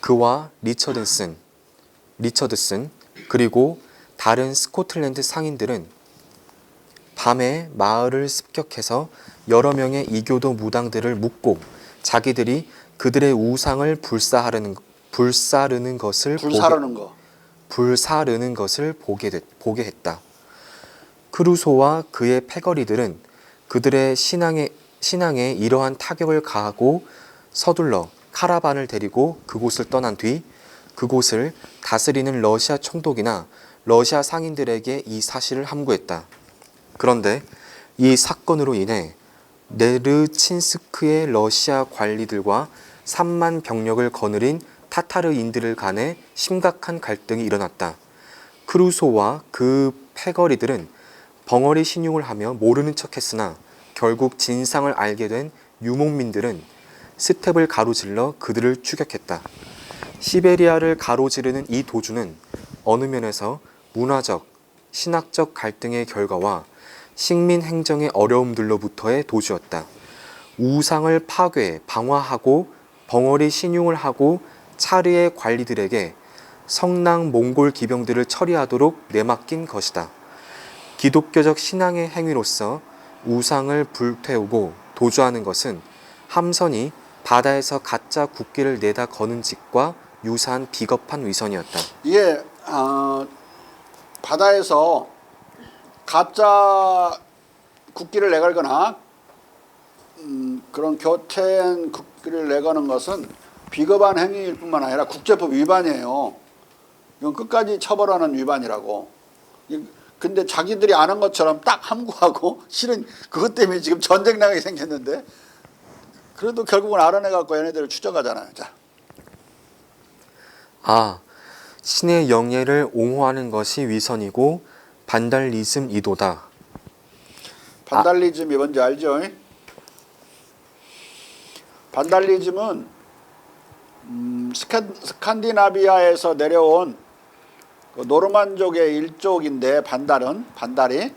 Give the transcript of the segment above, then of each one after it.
그와 리처드슨 그리고 다른 스코틀랜드 상인들은 밤에 마을을 습격해서 여러 명의 이교도 무당들을 묶고 자기들이 그들의 우상을 불사르는 것을 보게 했다. 크루소와 그의 패거리들은 그들의 신앙에 이러한 타격을 가하고 서둘러 카라반을 데리고 그곳을 떠난 뒤 그곳을 다스리는 러시아 총독이나 러시아 상인들에게 이 사실을 함구했다. 그런데 이 사건으로 인해 네르친스크의 러시아 관리들과 3만 병력을 거느린 타타르인들 간에 심각한 갈등이 일어났다. 크루소와 그 패거리들은 벙어리 신용을 하며 모르는 척했으나 결국 진상을 알게 된 유목민들은 스텝을 가로질러 그들을 추격했다. 시베리아를 가로지르는 이 도주는 어느 면에서 문화적, 신학적 갈등의 결과와 식민 행정의 어려움들로부터의 도주였다. 우상을 파괴, 방화하고 벙어리 신용을 하고 차르의 관리들에게 성낭 몽골 기병들을 처리하도록 내맡긴 것이다. 기독교적 신앙의 행위로서 우상을 불태우고 도주하는 것은 함선이 바다에서 가짜 국기를 내다 거는 짓과 유사한 비겁한 위선이었다. 이게 바다에서 가짜 국기를 내걸거나 그런 교태한 국기를 내거는 것은 비겁한 행위일 뿐만 아니라 국제법 위반이에요. 이건 끝까지 처벌하는 위반이라고. 근데 자기들이 아는 것처럼 딱 함구하고 실은 그것 때문에 지금 전쟁 나게 생겼는데 그래도 결국은 알아내갖고 얘네들을 추적하잖아요. 자. 신의 영예를 옹호하는 것이 위선이고 반달리즘 이도다. 반달리즘이 뭔지 알죠? 반달리즘은 스칸디나비아에서 내려온 그 노르만족의 일족인데 반달이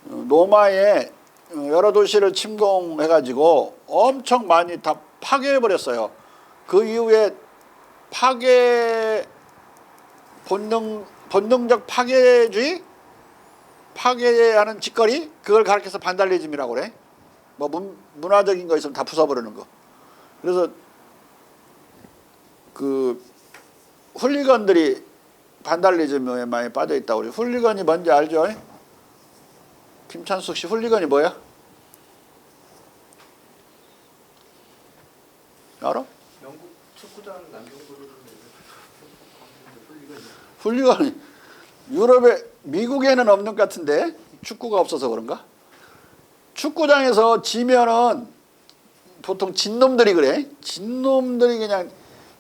로마의 여러 도시를 침공해가지고 엄청 많이 다 파괴해버렸어요. 그 이후에 본능적 파괴주의? 파괴하는 짓거리? 그걸 가르쳐서 반달리즘이라고 그래. 뭐 문화적인 거 있으면 다 부숴버리는 거. 그래서 그 훌리건들이 반달리즘에 많이 빠져있다고 그래요. 훌리건이 뭔지 알죠? 김찬숙 씨 훌리건이 뭐야? 알아? 영국 축구장 남경부를 훌리건이 유럽에 미국에는 없는 것 같은데 축구가 없어서 그런가? 축구장에서 지면은 보통 진놈들이 그래. 진놈들이 그냥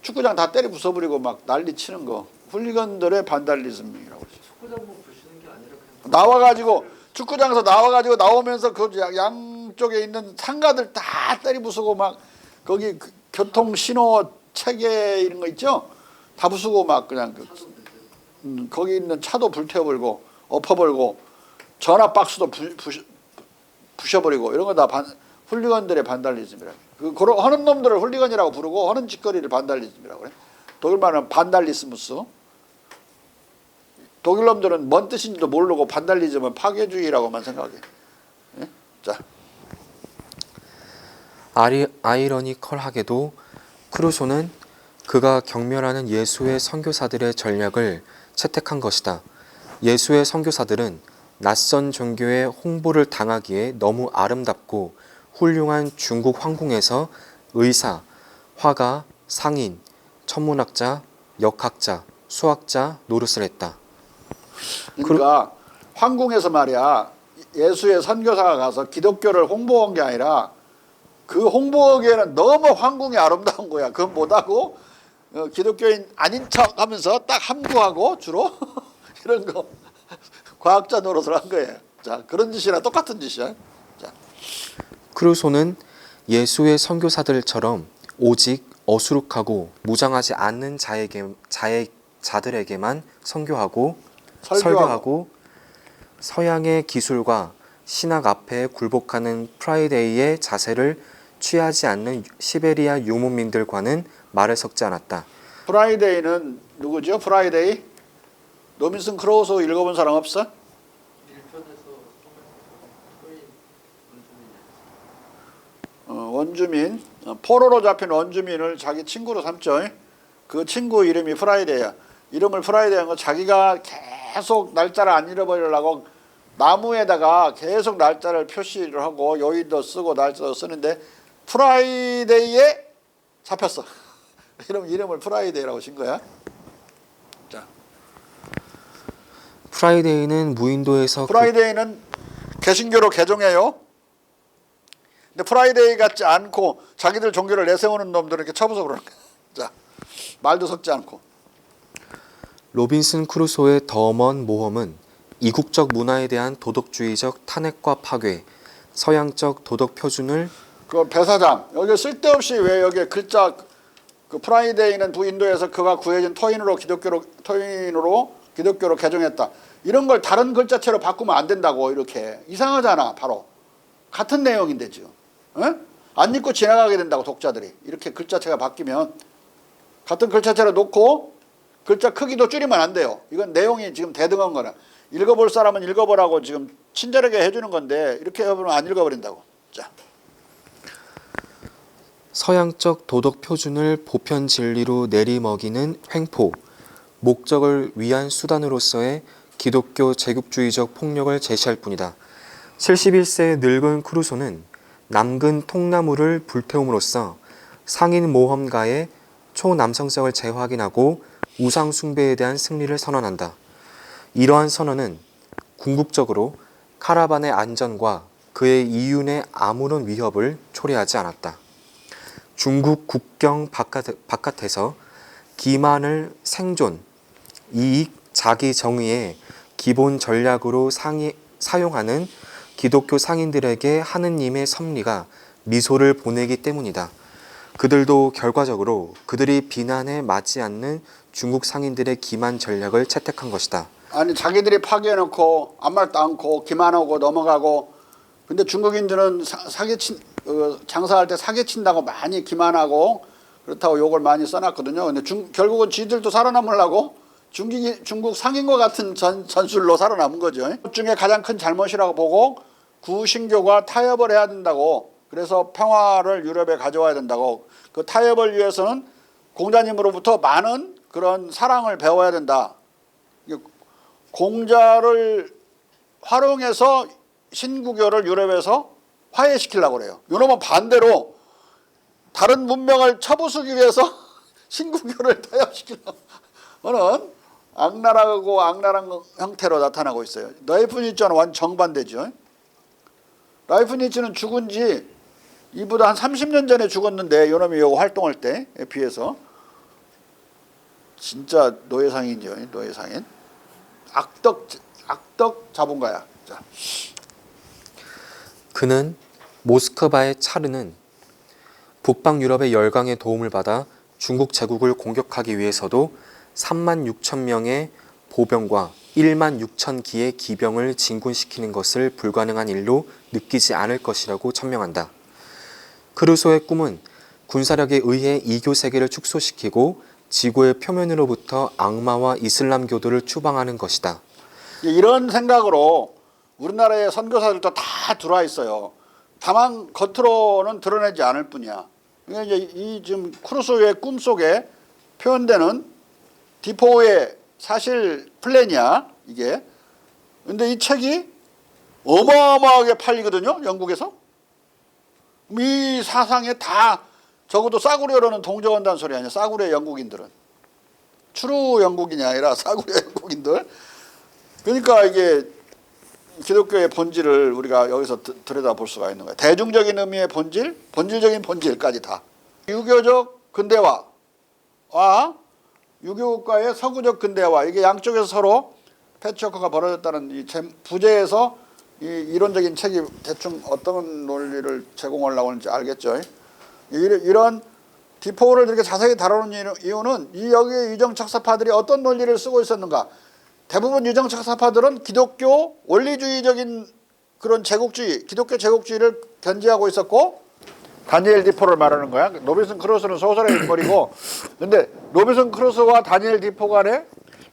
축구장 다 때려 부숴버리고 막 난리 치는 거. 훌리건들의 반달리즘이라고 그러죠. 축구장 뭐 부시는 게 아니라 그냥 나와가지고 축구장에서 나와가지고 나오면서 그 양쪽에 있는 상가들 다 때려 부수고 막 거기 그 교통 신호 체계 이런 거 있죠? 다 부수고 막 그냥 거기 있는 차도 불태워버리고 엎어버리고 전화 박스도 부셔버리고 이런 거 다 훌리건들의 반달리즘이라. 그런 하는 놈들을 훌리건이라고 부르고 하는 짓거리를 반달리즘이라고 그래. 독일 말은 반달리스무스. 독일 놈들은 뭔 뜻인지도 모르고 반달리즘은 파괴주의라고만 생각해. 예? 자. 아이러니컬하게도 크루소는 그가 경멸하는 예수의 선교사들의 전략을 채택한 것이다. 예수의 선교사들은 낯선 종교의 홍보를 당하기에 너무 아름답고 훌륭한 중국 황궁에서 의사, 화가, 상인, 천문학자, 역학자, 수학자 노릇을 했다. 그러니까 황궁에서 말이야 예수의 선교사가 가서 기독교를 홍보한 게 아니라 그 홍보하기에는 너무 황궁이 아름다운 거야. 그건 못하고 기독교인 아닌 척하면서 딱 함구하고 주로 이런 거 과학자 노릇을 한 거예요. 자, 그런 짓이랑 똑같은 짓이야. 자. 크루소는 예수의 선교사들처럼 오직 어수룩하고 무장하지 않는 자들에게만 설교하고 서양의 기술과 신학 앞에 굴복하는 프라이데이의 자세를 취하지 않는 시베리아 유목민들과는 말을 섞지 않았다. 프라이데이는 누구죠? 프라이데이? 로빈슨 크루소 읽어본 사람 없어? 1편에서 토인 원주민, 포로로 잡힌 원주민을 자기 친구로 삼죠. 그 친구 이름이 프라이데이야. 이름을 프라이데이 한 건 자기가 계속 날짜를 안 잃어버리려고 나무에다가 계속 날짜를 표시를 하고 요일도 쓰고 날짜도 쓰는데 프라이데이에 잡혔어. 이름을 프라이데이라고 신 거야. 자, 프라이데이는 무인도에서 프라이데이는 개신교로 개종해요. 근데 프라이데이 같지 않고 자기들 종교를 내세우는 놈들은 이렇게 쳐부서 그러는 거야. 자, 말도 섞지 않고. 로빈슨 크루소의 더 먼 모험은 이국적 문화에 대한 도덕주의적 탄핵과 파괴, 서양적 도덕 표준을 그 배사장 여기 쓸데없이 왜 여기 글자 그 프라이데이는 부인도에서 그가 구해진 토인으로 기독교로 개종했다. 이런 걸 다른 글자체로 바꾸면 안 된다고. 이렇게 이상하잖아. 바로 같은 내용인데 지금 안 읽고 지나가게 된다고 독자들이. 이렇게 글자체가 바뀌면 같은 글자체로 놓고 글자 크기도 줄이면 안 돼요. 이건 내용이 지금 대등한 거라. 읽어볼 사람은 읽어보라고 지금 친절하게 해주는 건데 이렇게 해보면 안 읽어버린다고. 자, 서양적 도덕 표준을 보편 진리로 내리먹이는 횡포, 목적을 위한 수단으로서의 기독교 제국주의적 폭력을 제시할 뿐이다. 71세의 늙은 크루소는 남근 통나무를 불태움으로써 상인 모험가의 초남성성을 재확인하고 우상 숭배에 대한 승리를 선언한다. 이러한 선언은 궁극적으로 카라반의 안전과 그의 이윤에 아무런 위협을 초래하지 않았다. 중국 국경 바깥에서 기만을 생존, 이익, 자기 정의의 기본 전략으로 사용하는 기독교 상인들에게 하느님의 섭리가 미소를 보내기 때문이다. 그들도 결과적으로 그들이 비난에 맞지 않는 중국 상인들의 기만 전략을 채택한 것이다. 아니 자기들이 파괴해놓고 아무 말도 않고 기만하고 넘어가고 근데 중국인들은 장사할 때 사기친다고 많이 기만하고 그렇다고 욕을 많이 써놨거든요. 근데 결국은 지들도 살아남으려고 중국 상인과 같은 전술로 살아남은 거죠. 그 중에 가장 큰 잘못이라고 보고 구신교가 타협을 해야 된다고. 그래서 평화를 유럽에 가져와야 된다고. 그 타협을 위해서는 공자님으로부터 많은 그런 사랑을 배워야 된다. 공자를 활용해서 신구교를 유럽에서 화해시키려고 그래요. 이놈은 반대로 다른 문명을 쳐부수기 위해서 신구교를 타협시키려고 하는 악랄한 형태로 나타나고 있어요. 라이프니츠와는 완전 정반대죠. 라이프니츠는 죽은 지 이보다 한 30년 전에 죽었는데 이놈이 이거 활동할 때에 비해서 진짜 노예상인이죠. 노예상인. 악덕 자본가야. 자. 그는 모스크바의 차르는 북방 유럽의 열강의 도움을 받아 중국 제국을 공격하기 위해서도 3만 6천 명의 보병과 1만 6천 기의 기병을 진군시키는 것을 불가능한 일로 느끼지 않을 것이라고 천명한다. 크루소의 꿈은 군사력에 의해 이교 세계를 축소시키고 지구의 표면으로부터 악마와 이슬람교도를 추방하는 것이다. 이런 생각으로 우리나라의 선교사들도 다 들어와 있어요. 다만 겉으로는 드러내지 않을 뿐이야. 그러니까 이제 이 지금 크루소의 꿈 속에 표현되는 디포의 사실 플랜이야 이게. 근데 이 책이 어마어마하게 팔리거든요. 영국에서. 이 사상에 다 적어도 싸구려로는 동정한다는 소리 아니야. 싸구려 영국인들은. 추루 영국인이 아니라 싸구려 영국인들. 그러니까 이게 기독교의 본질을 우리가 여기서 들여다볼 수가 있는 거야. 대중적인 의미의 본질, 본질적인 본질까지 다. 유교적 근대화와 유교국가의 서구적 근대화, 이게 양쪽에서 서로 패치워크가 벌어졌다는 이 부제에서 이 이론적인 책이 대충 어떤 논리를 제공하려고 하는지 알겠죠. 이런 디포를 이렇게 자세히 다루는 이유는 이 여기에 유정착사파들이 어떤 논리를 쓰고 있었는가. 대부분 유정착사파들은 기독교 원리주의적인 그런 제국주의, 기독교 제국주의를 견지하고 있었고 다니엘 디포를 말하는 거야. 로빈슨 크루소는 소설의 인물이고, 근데 로빈슨 크루소와 다니엘 디포 간에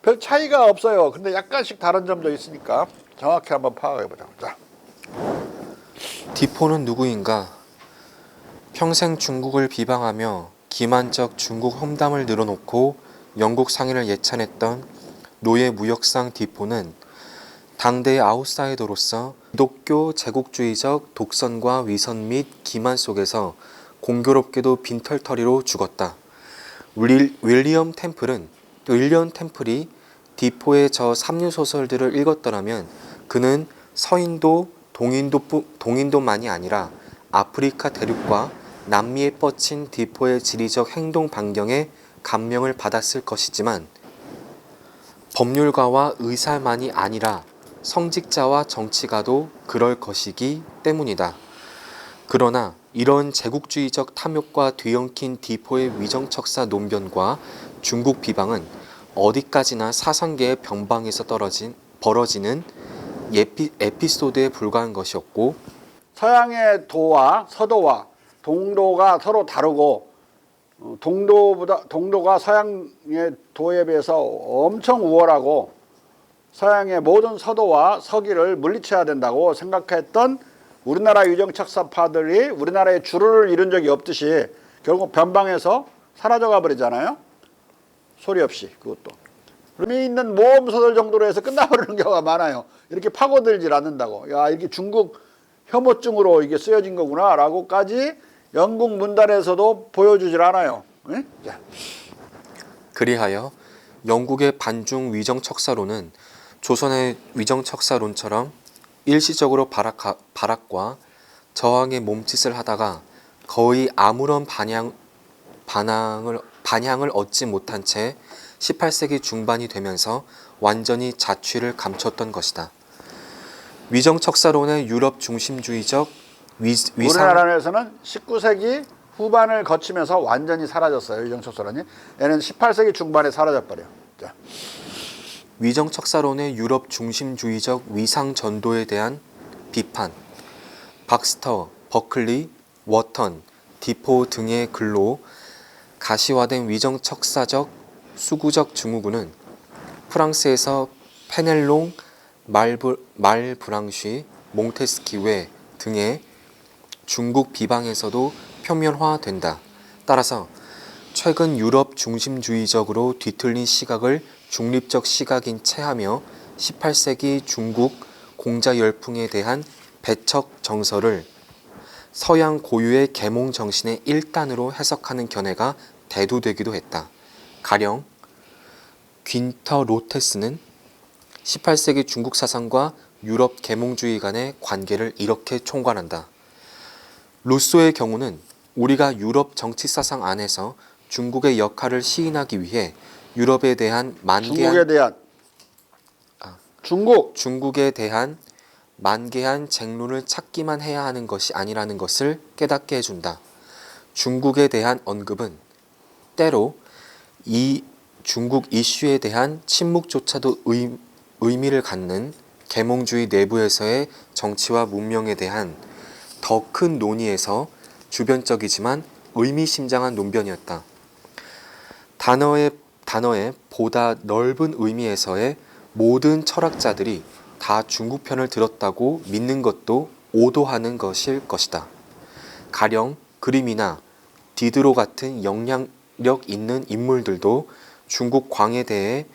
별 차이가 없어요. 근데 약간씩 다른 점도 있으니까 정확히 한번 파악해 보자. 자, 디포는 누구인가? 평생 중국을 비방하며 기만적 중국 험담을 늘어놓고 영국 상인을 예찬했던 노예 무역상 디포는 당대의 아웃사이더로서 기독교 제국주의적 독선과 위선 및 기만 속에서 공교롭게도 빈털터리로 죽었다. 윌리엄 템플이 디포의 저 삼류 소설들을 읽었더라면 그는 서인도 동인도만이 아니라 아프리카 대륙과 남미에 뻗친 디포의 지리적 행동 반경에 감명을 받았을 것이지만 법률가와 의사만이 아니라 성직자와 정치가도 그럴 것이기 때문이다. 그러나 이런 제국주의적 탐욕과 뒤엉킨 디포의 위정척사 논변과 중국 비방은 어디까지나 사상계의 변방에서 벌어지는 에피소드에 불과한 것이었고, 서양의 도와 서도와 동도가 서로 다르고, 동도가 서양의 도에 비해서 엄청 우월하고 서양의 모든 서도와 서기를 물리쳐야 된다고 생각했던 우리나라 위정척사파들이 우리나라의 주를 이룬 적이 없듯이 결국 변방에서 사라져가 버리잖아요. 소리 없이. 그것도 의미 있는 모험소설 정도로 해서 끝나버리는 경우가 많아요. 이렇게 파고들질 않는다고. 야, 이게 중국 혐오증으로 이게 쓰여진 거구나 라고까지 영국 문단에서도 보여주질 않아요. 네? 그리하여 영국의 반중 위정척사론은 조선의 위정척사론처럼 일시적으로 발악과 저항의 몸짓을 하다가 거의 아무런 반향을 얻지 못한 채 18세기 중반이 되면서 완전히 자취를 감췄던 것이다. 위정척사론의 유럽 중심주의적 위상, 우리나라에서는 19세기 후반을 거치면서 완전히 사라졌어요. 위정척사론이. 얘는 18세기 중반에 사라져버려. 자. 위정척사론의 유럽 중심주의적 위상 전도에 대한 비판, 박스터, 버클리, 워턴, 디포 등의 글로 가시화된 위정척사적 수구적 증후군은 프랑스에서 페넬롱, 말브랑쉬, 몽테스키 외 등의 중국 비방에서도 표면화된다. 따라서 최근 유럽 중심주의적으로 뒤틀린 시각을 중립적 시각인 채 하며 18세기 중국 공자 열풍에 대한 배척 정서를 서양 고유의 계몽 정신의 일단으로 해석하는 견해가 대두되기도 했다. 가령 귄터 로테스는 18세기 중국 사상과 유럽 계몽주의 간의 관계를 이렇게 총괄한다. 루소의 경우는 우리가 유럽 정치 사상 안에서 중국의 역할을 시인하기 위해 유럽에 대한 중국에 대한 만개한 쟁론을 찾기만 해야 하는 것이 아니라는 것을 깨닫게 해준다. 중국에 대한 언급은 때로 이 중국 이슈에 대한 침묵조차도 의미를 갖는 계몽주의 내부에서의 정치와 문명에 대한 더 큰 논의에서 주변적이지만 의미심장한 논변이었다. 단어의 보다 넓은 의미에서의 모든 철학자들이 다 중국 편을 들었다고 믿는 것도 오도하는 것일 것이다. 가령 그림이나 디드로 같은 영향력 있는 인물들도 중국 광에 대해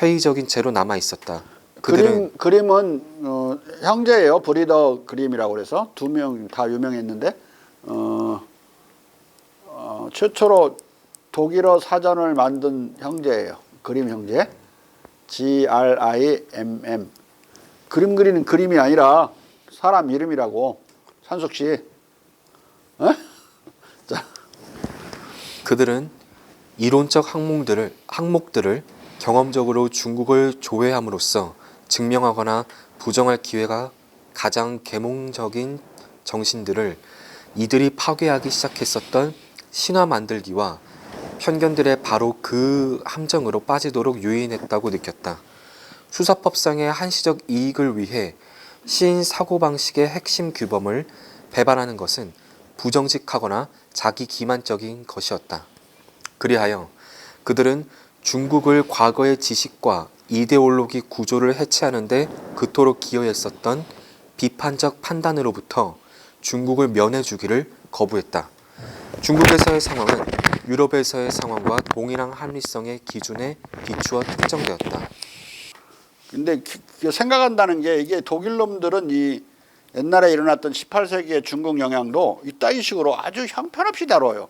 회의적인 채로 남아 있었다. 그림은 형제예요. 브리더 그림이라고 그래서 두 명 다 유명했는데 최초로 독일어 사전을 만든 형제예요. 그림 형제. GRIMM. 그림 그리는 그림이 아니라 사람 이름이라고. 산숙 씨. 자. 그들은 이론적 항목들을 경험적으로 중국을 조회함으로써 증명하거나 부정할 기회가 가장 계몽적인 정신들을 이들이 파괴하기 시작했었던 신화 만들기와 편견들의 바로 그 함정으로 빠지도록 유인했다고 느꼈다. 수사법상의 한시적 이익을 위해 시인 사고방식의 핵심 규범을 배반하는 것은 부정직하거나 자기 기만적인 것이었다. 그리하여 그들은 중국을 과거의 지식과 이데올로기 구조를 해체하는 데 그토록 기여했었던 비판적 판단으로부터 중국을 면해주기를 거부했다. 중국에서의 상황은 유럽에서의 상황과 동일한 합리성의 기준에 비추어 특정되었다. 근데 생각한다는 게 이게 독일 놈들은 이 옛날에 일어났던 18세기의 중국 영향도 이따위 식으로 아주 형편없이 다뤄요.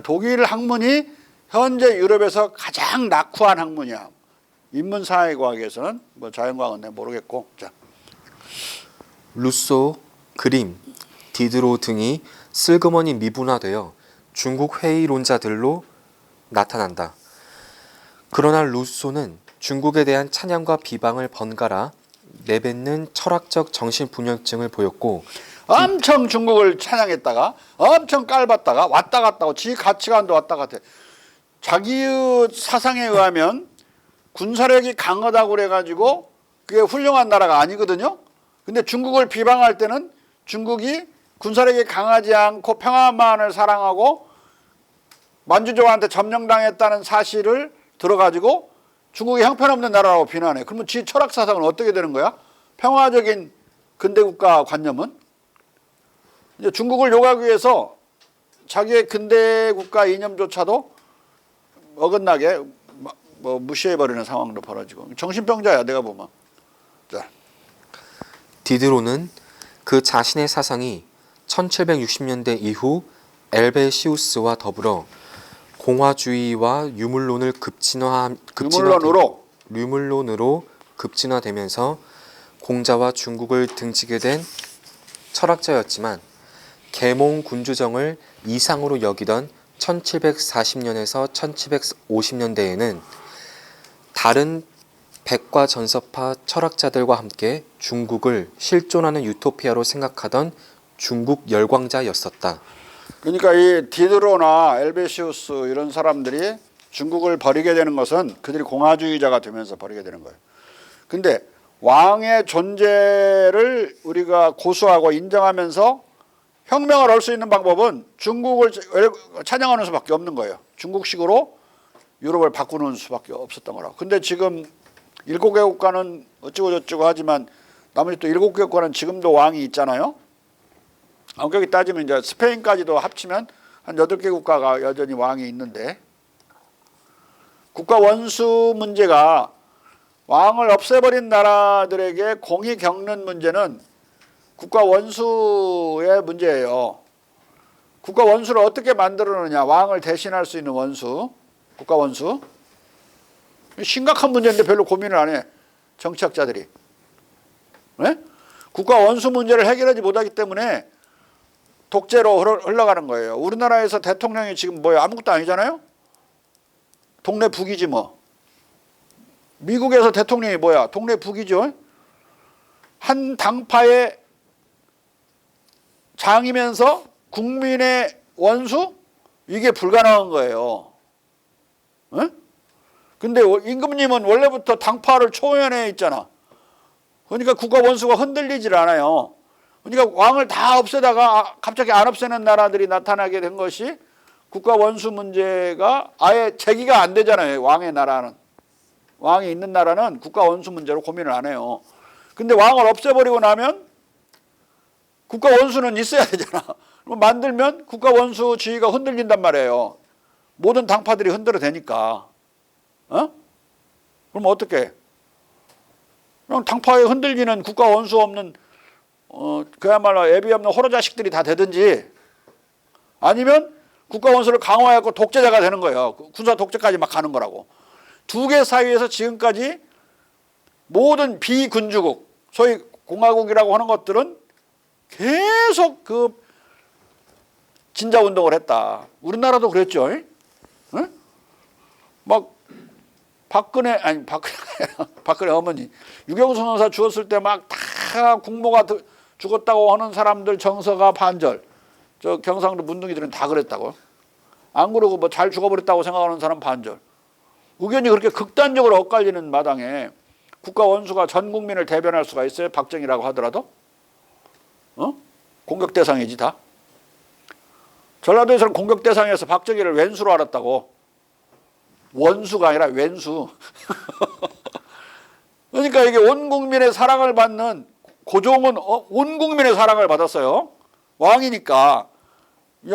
독일 학문이 현재 유럽에서 가장 낙후한 학문이야. 인문사회과학에서는 뭐 자연과학은 내가 모르겠고. 자. 루소, 그림, 디드로 등이 슬그머니 미분화되어 중국 회의론자들로 나타난다. 그러나 루소는 중국에 대한 찬양과 비방을 번갈아 내뱉는 철학적 정신분열증을 보였고 엄청 중국을 찬양했다가 엄청 깔봤다가 왔다 갔다 하고 지 가치관도 왔다 갔다 해. 자기의 사상에 의하면 군사력이 강하다고 그래가지고 그게 훌륭한 나라가 아니거든요. 근데 중국을 비방할 때는 중국이 군사력이 강하지 않고 평화만을 사랑하고 만주족한테 점령당했다는 사실을 들어가지고 중국이 형편없는 나라라고 비난해. 그러면 지 철학 사상은 어떻게 되는 거야? 평화적인 근대국가 관념은 이제 중국을 욕하기 위해서 자기의 근대국가 이념조차도 어긋나게 뭐 무시해버리는 상황도 벌어지고 정신병자야 내가 보면. 자. 디드로는 그 자신의 사상이 1760년대 이후 엘베시우스와 더불어 공화주의와 유물론으로 급진화되면서 공자와 중국을 등지게 된 철학자였지만 계몽 군주정을 이상으로 여기던 1740년에서 1750년대에는 다른 백과 전서파 철학자들과 함께 중국을 실존하는 유토피아로 생각하던 중국 열광자였었다. 그러니까 이 디드로나 엘베시우스 이런 사람들이 중국을 버리게 되는 것은 그들이 공화주의자가 되면서 버리게 되는 거예요. 근데 왕의 존재를 우리가 고수하고 인정하면서 혁명을 할 수 있는 방법은 중국을 찬양하는 수밖에 없는 거예요. 중국식으로 유럽을 바꾸는 수밖에 없었던 거라고. 근데 지금 7개 국가는 어쩌고 저쩌고 하지만 나머지 또 7개 국가는 지금도 왕이 있잖아요. 엄격히 따지면 이제 스페인까지도 합치면 한 8개 국가가 여전히 왕이 있는데 국가 원수 문제가 왕을 없애버린 나라들에게 공이 겪는 문제는 국가 원수의 문제예요. 국가 원수를 어떻게 만들어내냐. 왕을 대신할 수 있는 원수, 국가 원수. 심각한 문제인데 별로 고민을 안 해. 정치학자들이. 네? 국가 원수 문제를 해결하지 못하기 때문에 독재로 흘러가는 거예요. 우리나라에서 대통령이 지금 뭐예요? 아무것도 아니잖아요. 동네 북이지 뭐. 미국에서 대통령이 뭐야? 동네 북이죠. 한 당파의 장이면서 국민의 원수? 이게 불가능한 거예요. 네? 근데 임금님은 원래부터 당파를 초연해 있잖아. 그러니까 국가 원수가 흔들리질 않아요. 그러니까 왕을 다 없애다가 갑자기 안 없애는 나라들이 나타나게 된 것이 국가 원수 문제가 아예 제기가 안 되잖아요. 왕의 나라는. 왕이 있는 나라는 국가 원수 문제로 고민을 안 해요. 근데 왕을 없애버리고 나면 국가 원수는 있어야 되잖아. 그럼 만들면 국가 원수 지위가 흔들린단 말이에요. 모든 당파들이 흔들어대니까. 어? 그럼 어떻게? 그럼 당파에 흔들리는 국가 원수 없는 그야말로 애비 없는 호로 자식들이 다 되든지 아니면 국가 원수를 강화해갖고 독재자가 되는 거예요. 군사 독재까지 막 가는 거라고. 두 개 사이에서 지금까지 모든 비군주국, 소위 공화국이라고 하는 것들은 계속 그 진자운동을 했다. 우리나라도 그랬죠. 응? 막 박근혜 어머니 유경수 선사 죽었을 때 막 다 국모가 죽었다고 하는 사람들 정서가 반절. 저 경상도 문둥이들은 다 그랬다고. 안 그러고 뭐 잘 죽어버렸다고 생각하는 사람 반절. 의견이 그렇게 극단적으로 엇갈리는 마당에 국가 원수가 전 국민을 대변할 수가 있어요? 박정희라고 하더라도? 공격 대상이지 다. 전라도에서는 공격 대상에서 박정희를 왼수로 알았다고. 원수가 아니라 왼수. 그러니까 이게 온 국민의 사랑을 받는 고종은 온 국민의 사랑을 받았어요. 왕이니까.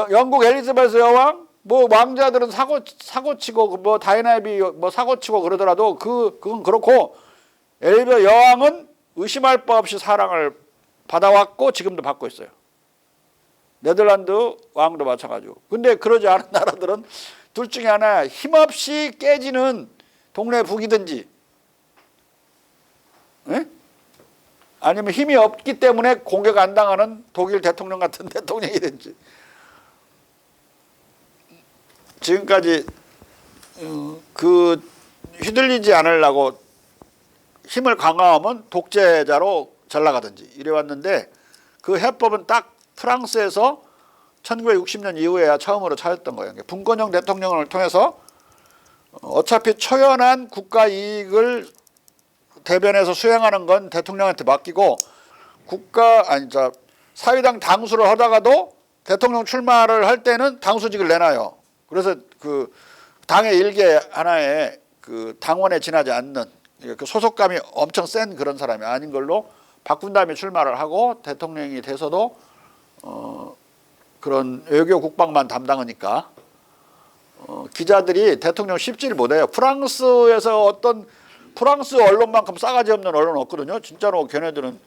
영국 엘리자베스 여왕, 뭐 왕자들은 사고치고 뭐 다이애나비 뭐 사고치고 그러더라도 그건 그렇고 엘리자베스 여왕은 의심할 바 없이 사랑을 받아왔고 지금도 받고 있어요. 네덜란드 왕도 마찬가지고. 근데 그러지 않은 나라들은 둘 중에 하나, 힘없이 깨지는 동네 북이든지, 에? 아니면 힘이 없기 때문에 공격 안 당하는 독일 대통령 같은 대통령이든지. 지금까지 그 휘둘리지 않으려고 힘을 강화하면 독재자로 잘 나가든지 이래 왔는데, 그 해법은 딱 프랑스에서 1960년 이후에야 처음으로 찾았던 거예요. 분권형 대통령을 통해서 어차피 초연한 국가 이익을 대변해서 수행하는 건 대통령한테 맡기고, 사회당 당수를 하다가도 대통령 출마를 할 때는 당수직을 내놔요. 그래서 그 당의 일개 하나에 그 당원에 지나지 않는, 그 소속감이 엄청 센 그런 사람이 아닌 걸로 바꾼 다음에 출마를 하고, 대통령이 돼서도 그런 외교 국방만 담당하니까 기자들이 대통령 쉽지를 못해요. 프랑스에서 프랑스 언론만큼 싸가지 없는 언론은 없거든요. 진짜로 걔네들은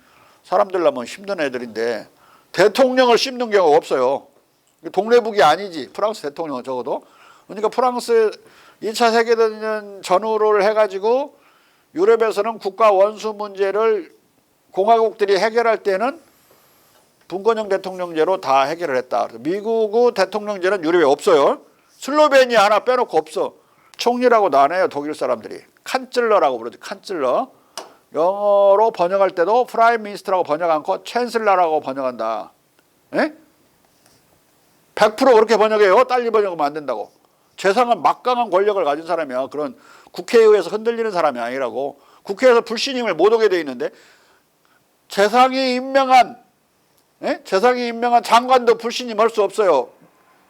사람들라면 힘든 애들인데 대통령을 씹는 경우가 없어요. 동네북이 아니지, 프랑스 대통령은 적어도. 그러니까 프랑스 2차 세계대전 전후를 해가지고 유럽에서는 국가 원수 문제를 공화국들이 해결할 때는 분권형 대통령제로 다 해결을 했다. 미국의 대통령제는 유럽에 없어요. 슬로베니아 하나 빼놓고 없어. 총리라고도 안 해요, 독일 사람들이. 칸슬러라고 부르지, 칸슬러. 영어로 번역할 때도 프라임 미니스터라고 번역 않고 챈슬러라고 번역한다. 에? 100% 그렇게 번역해요. 딸리 번역하면 안 된다고. 재상은 막강한 권력을 가진 사람이야. 그런 국회에 의해서 흔들리는 사람이 아니라고. 국회에서 불신임을 못 오게 돼 있는데, 재상이 임명한 장관도 불신임할 수 없어요.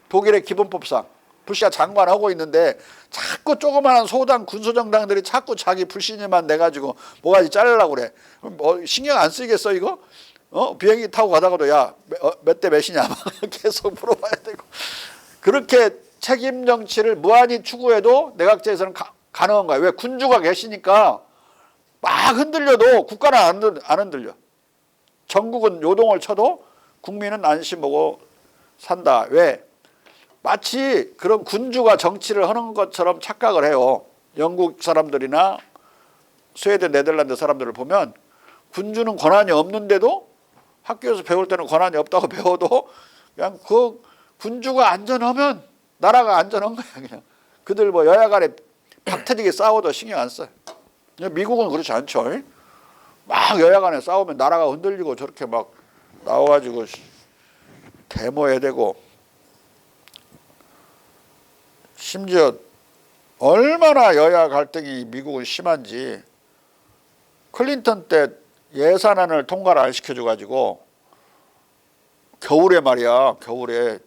독일의 기본법상. 불씨가 장관하고 있는데 자꾸 조그마한 소당 군소정당들이 자꾸 자기 불신임만 내가지고 뭐가지 자르려고 그래. 신경 안 쓰이겠어 이거? 비행기 타고 가다가도 야 몇 대 몇이냐 계속 물어봐야 되고. 그렇게 책임 정치를 무한히 추구해도 내각제에서는 가능한 거야. 왜? 군주가 계시니까 막 흔들려도 국가는 안 흔들려. 전국은 요동을 쳐도 국민은 안심하고 산다. 왜? 마치 그런 군주가 정치를 하는 것처럼 착각을 해요. 영국 사람들이나 스웨덴, 네덜란드 사람들을 보면 군주는 권한이 없는데도 학교에서 배울 때는 권한이 없다고 배워도 그냥 그 군주가 안전하면 나라가 안전한 거야. 그냥 그들 뭐 여야 간에 팍 터지게 싸워도 신경 안 써요. 미국은 그렇지 않죠. 막 여야 간에 싸우면 나라가 흔들리고 저렇게 막 나와가지고 데모해야 되고. 심지어 얼마나 여야 갈등이 미국은 심한지 클린턴 때 예산안을 통과를 안 시켜줘가지고 겨울에 말이야, 겨울에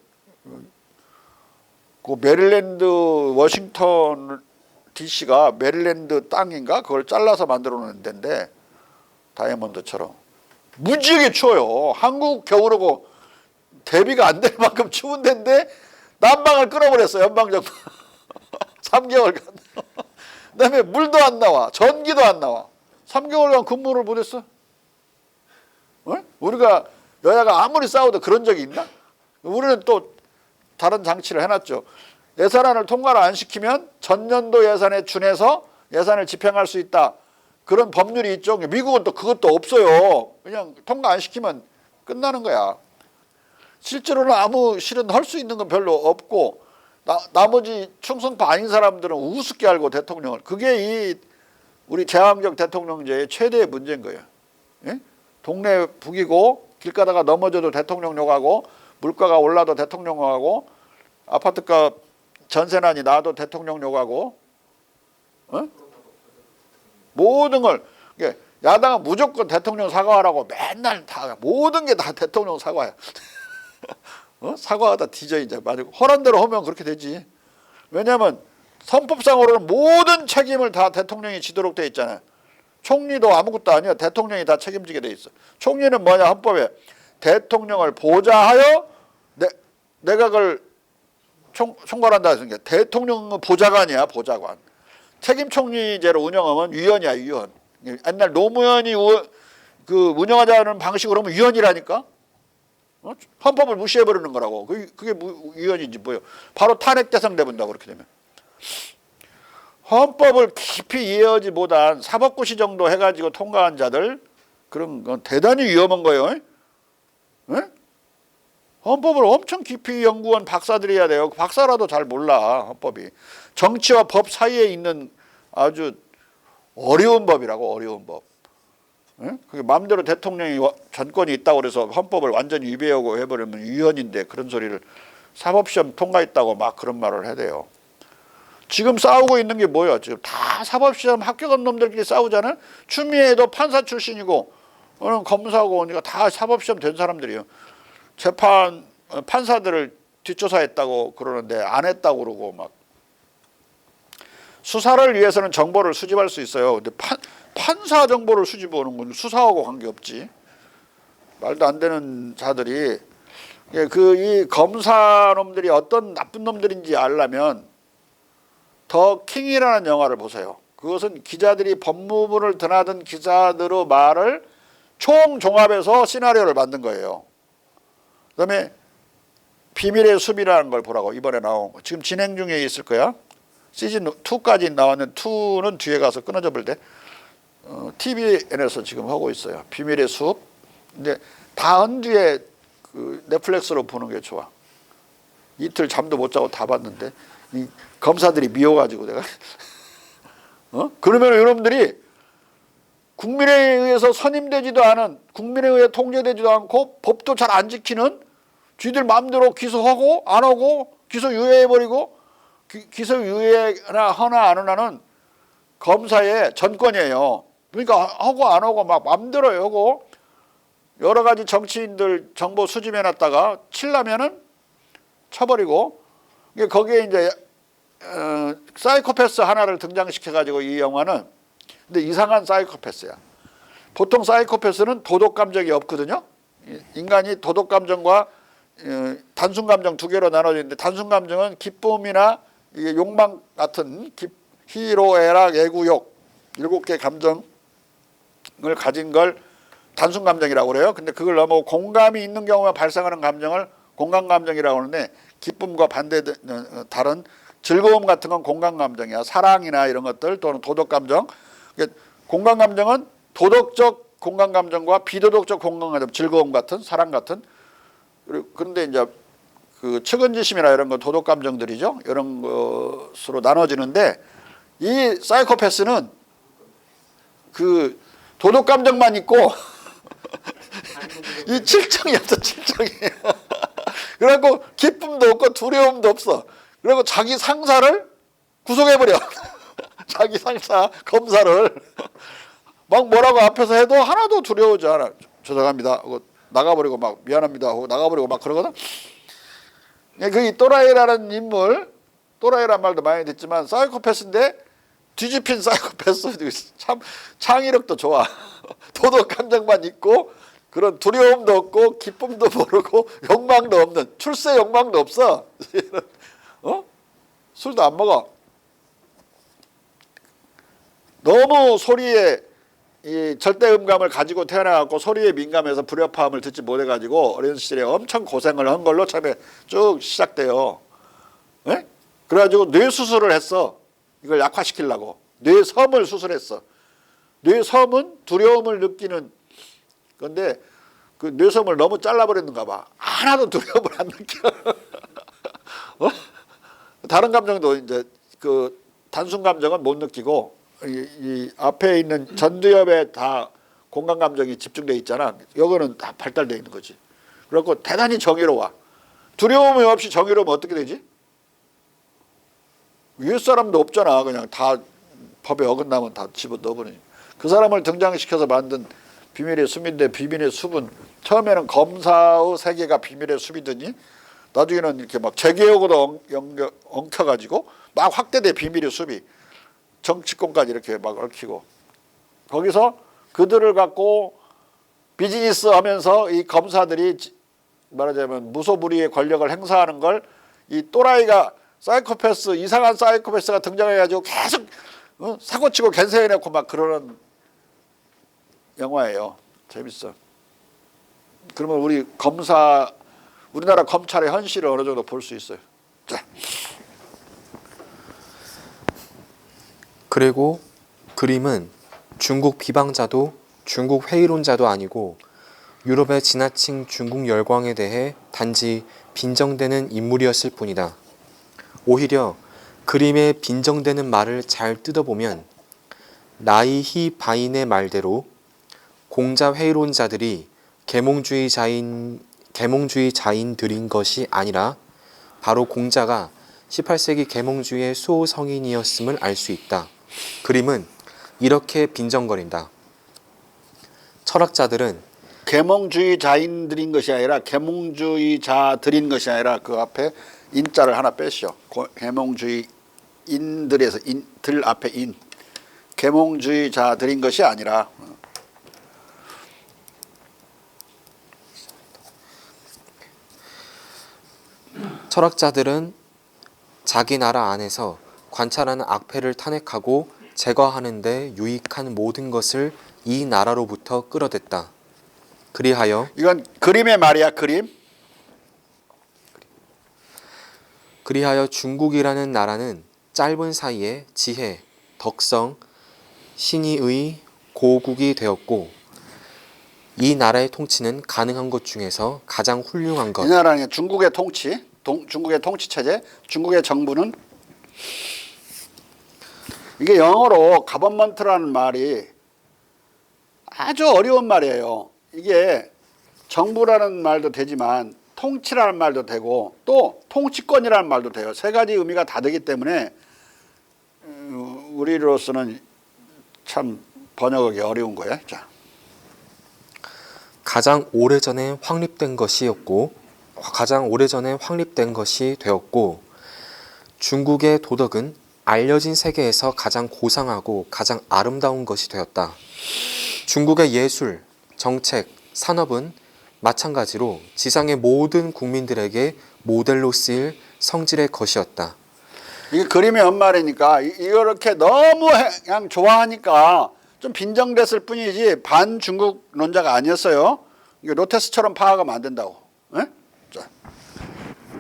그 메릴랜드 워싱턴 DC가 메릴랜드 땅인가 그걸 잘라서 만들어 놓은 데인데 다이아몬드처럼 무지하게 추워요. 한국 겨울하고 대비가 안 될 만큼 추운 데인데 난방을 끊어버렸어, 연방정부. 3개월간. 그다음에 물도 안 나와, 전기도 안 나와. 3개월간 근무를 못했어. 우리가 여야가 아무리 싸워도 그런 적이 있나? 우리는 또 다른 장치를 해놨죠. 예산안을 통과를 안 시키면 전년도 예산에 준해서 예산을 집행할 수 있다. 그런 법률이 있죠. 미국은 또 그것도 없어요. 그냥 통과 안 시키면 끝나는 거야. 실제로는 아무 실은 할 수 있는 건 별로 없고 나머지 충성파 아닌 사람들은 우습게 알고 대통령을. 그게 이 우리 제왕적 대통령제의 최대의 문제인 거예요. 예? 동네 북이고 길 가다가 넘어져도 대통령 욕하고 물가가 올라도 대통령 욕하고 아파트값 전세난이 나도 대통령 욕하고 모든 걸 야당은 무조건 대통령 사과하라고 맨날 다 모든 게 다 대통령 사과야. 사과하다 뒤져 이제. 맞아. 허란 대로 하면 그렇게 되지. 왜냐하면 헌법상으로는 모든 책임을 다 대통령이 지도록 돼 있잖아요. 총리도 아무것도 아니야. 대통령이 다 책임지게 돼 있어. 총리는 뭐냐 헌법에 대통령을 보좌하여 내각을 총괄한다 했으니까 대통령은 보좌관이야. 보좌관. 책임 총리제로 운영하면 위원이야. 위원. 옛날 노무현이 운영하자는 방식으로 하면 위원이라니까. 헌법을 무시해버리는 거라고. 그게 위원인지 뭐예요. 바로 탄핵 대상 돼본다 그렇게 되면. 헌법을 깊이 이해하지 못한 사법고시 정도 해가지고 통과한 자들 그런 건 대단히 위험한 거예요. 에? 헌법을 엄청 깊이 연구한 박사들이 해야 돼요. 박사라도 잘 몰라 헌법이. 정치와 법 사이에 있는 아주 어려운 법이라고. 어려운 법. 그게 마음대로 대통령이 전권이 있다고 그래서 헌법을 완전히 위배하고 해버리면 위헌인데 그런 소리를 사법시험 통과했다고 막 그런 말을 해야 돼요. 지금 싸우고 있는 게 뭐예요? 지금 다 사법시험 합격한 놈들끼리 싸우잖아요. 추미애도 판사 출신이고 검사하고 오니까 다 사법시험 된 사람들이에요. 판사들을 뒷조사했다고 그러는데 안 했다고 그러고 막. 수사를 위해서는 정보를 수집할 수 있어요. 근데 판사 정보를 수집하는 건 수사하고 관계없지. 말도 안 되는 자들이 이 검사놈들이 어떤 나쁜 놈들인지 알려면 더 킹이라는 영화를 보세요. 그것은 기자들이 법무부를 드나든 기자들의 말을 총종합해서 시나리오를 만든 거예요. 그다음에 비밀의 숲이라는 걸 보라고. 이번에 나온 거. 지금 진행 중에 있을 거야. 시즌 2까지 나왔는데 2는 뒤에 가서 끊어져 볼 때 TVN에서 지금 하고 있어요. 비밀의 숲. 근데 다 한 뒤에 넷플릭스로 보는 게 좋아. 이틀 잠도 못 자고 다 봤는데 이 검사들이 미워가지고 내가 그러면 여러분들이 국민에 의해서 선임되지도 않은, 국민에 의해 통제되지도 않고 법도 잘 안 지키는 쥐들 마음대로 기소하고 안 하고 기소 유예해버리고 기소 유예나 하나 안 하나는 검사의 전권이에요. 그러니까 하고 안 하고 막 마음대로 하고 여러 가지 정치인들 정보 수집해놨다가 칠라면은 쳐버리고 거기에 이제 사이코패스 하나를 등장시켜가지고 이 영화는 근데 이상한 사이코패스야. 보통 사이코패스는 도덕 감정이 없거든요. 인간이 도덕 감정과 단순 감정 두 개로 나눠지는데 단순 감정은 기쁨이나 이게 욕망 같은 희로, 애락, 애구욕 7개 감정을 가진 걸 단순 감정이라고 그래요. 근데 그걸 넘어 공감이 있는 경우에 발생하는 감정을 공감 감정이라고 하는데 기쁨과 반대 다른 즐거움 같은 건 공감 감정이야. 사랑이나 이런 것들 또는 도덕 감정. 공감 감정은 도덕적 공감 감정과 비도덕적 공감 감정, 즐거움 같은 사랑 같은. 그런데 이제 그 측은지심이나 이런 거 도덕 감정들이죠. 이런 것으로 나눠지는데 이 사이코패스는 그 도덕 감정만 있고 이 칠정이 없어. 칠정이에요. 그래갖고 기쁨도 없고 두려움도 없어. 그리고 자기 상사를 구속해버려. 자기 상사 검사를 막 뭐라고 앞에서 해도 하나도 두려워하지 않아. 죄송합니다 하고 나가버리고 막 미안합니다 하고 나가버리고 막 그러거든. 그 또라이라는 인물, 또라이란 말도 많이 듣지만 사이코패스인데 뒤집힌 사이코패스. 참 창의력도 좋아. 도덕 감정만 있고 그런 두려움도 없고 기쁨도 모르고 욕망도 없는, 출세 욕망도 없어. 술도 안 먹어. 너무 소리에 이 절대음감을 가지고 태어나갖고 소리에 민감해서 불협화음을 듣지 못해가지고 어린 시절에 엄청 고생을 한 걸로 처음에 쭉 시작돼요. 네? 그래가지고 뇌 수술을 했어. 이걸 약화시키려고. 뇌섬을 수술했어. 뇌섬은 두려움을 느끼는 건데 그 뇌섬을 너무 잘라버렸는가 봐. 하나도 두려움을 안 느껴. 다른 감정도 이제 그 단순 감정은 못 느끼고 이 앞에 있는 전두엽에 다 공감 감정이 집중돼 있잖아. 요거는 다 발달돼 있는 거지. 그래갖고 대단히 정의로워. 두려움이 없이 정의로우면 어떻게 되지? 위에 사람도 없잖아. 그냥 다 법에 어긋나면 다 집어 넣어버리니. 그 사람을 등장시켜서 만든 비밀의 숲인데 비밀의 숲은 처음에는 검사의 세계가 비밀의 숲이더니 나중에는 이렇게 막 재개혁으로 엉켜가지고 막 확대돼 비밀의 숲이 정치권까지 이렇게 막 얽히고 거기서 그들을 갖고 비즈니스 하면서 이 검사들이 말하자면 무소불위의 권력을 행사하는 걸 이 또라이가 사이코패스 이상한 사이코패스가 등장해가지고 계속 사고치고 갠세해놓고 막 그러는 영화예요. 재밌어. 그러면 우리나라 검찰의 현실을 어느 정도 볼 수 있어요. 자. 그리고 그림은 중국 비방자도 중국 회의론자도 아니고 유럽의 지나친 중국 열광에 대해 단지 빈정대는 인물이었을 뿐이다. 오히려 그림에 빈정대는 말을 잘 뜯어보면 나이히 바인의 말대로 공자 회의론자들이 계몽주의자인들인 것이 아니라 바로 공자가 18세기 계몽주의의 수호성인이었음을 알 수 있다. 그림은 이렇게 빈정거린다. 철학자들은 계몽주의자인들인 것이 아니라 계몽주의자들인 것이 아니라 그 앞에 인자를 하나 빼시오. 계몽주의인들에서 들 앞에 인. 계몽주의자들인 것이 아니라 철학자들은 자기 나라 안에서 관찰하는 악패를 탄핵하고 제거하는 데 유익한 모든 것을 이 나라로부터 끌어댔다. 그리하여 이건 말이야. 그리하여 중국이라는 나라는 짧은 사이에 지혜, 덕성, 신의의 고국이 되었고 이 나라의 통치는 가능한 것 중에서 가장 훌륭한 것. 이 나라는 중국의 통치, 중국의 통치 체제, 중국의 정부는 이게 영어로 가버먼트라는 말이 아주 어려운 말이에요. 이게 정부라는 말도 되지만 통치라는 말도 되고 또 통치권이라는 말도 돼요. 세 가지 의미가 다 되기 때문에 우리로서는 참 번역하기 어려운 거예요. 자. 가장 오래전에 확립된 것이 되었고 중국의 도덕은 알려진 세계에서 가장 고상하고 가장 아름다운 것이 되었다. 중국의 예술, 정책, 산업은 마찬가지로 지상의 모든 국민들에게 모델로 쓰일 성질의 것이었다. 이게 그림의 연말이니까 이렇게 너무 그냥 좋아하니까 좀 빈정댔을 뿐이지 반중국론자가 아니었어요. 이게 로테스처럼 파악하면 안 된다고. 에? 자.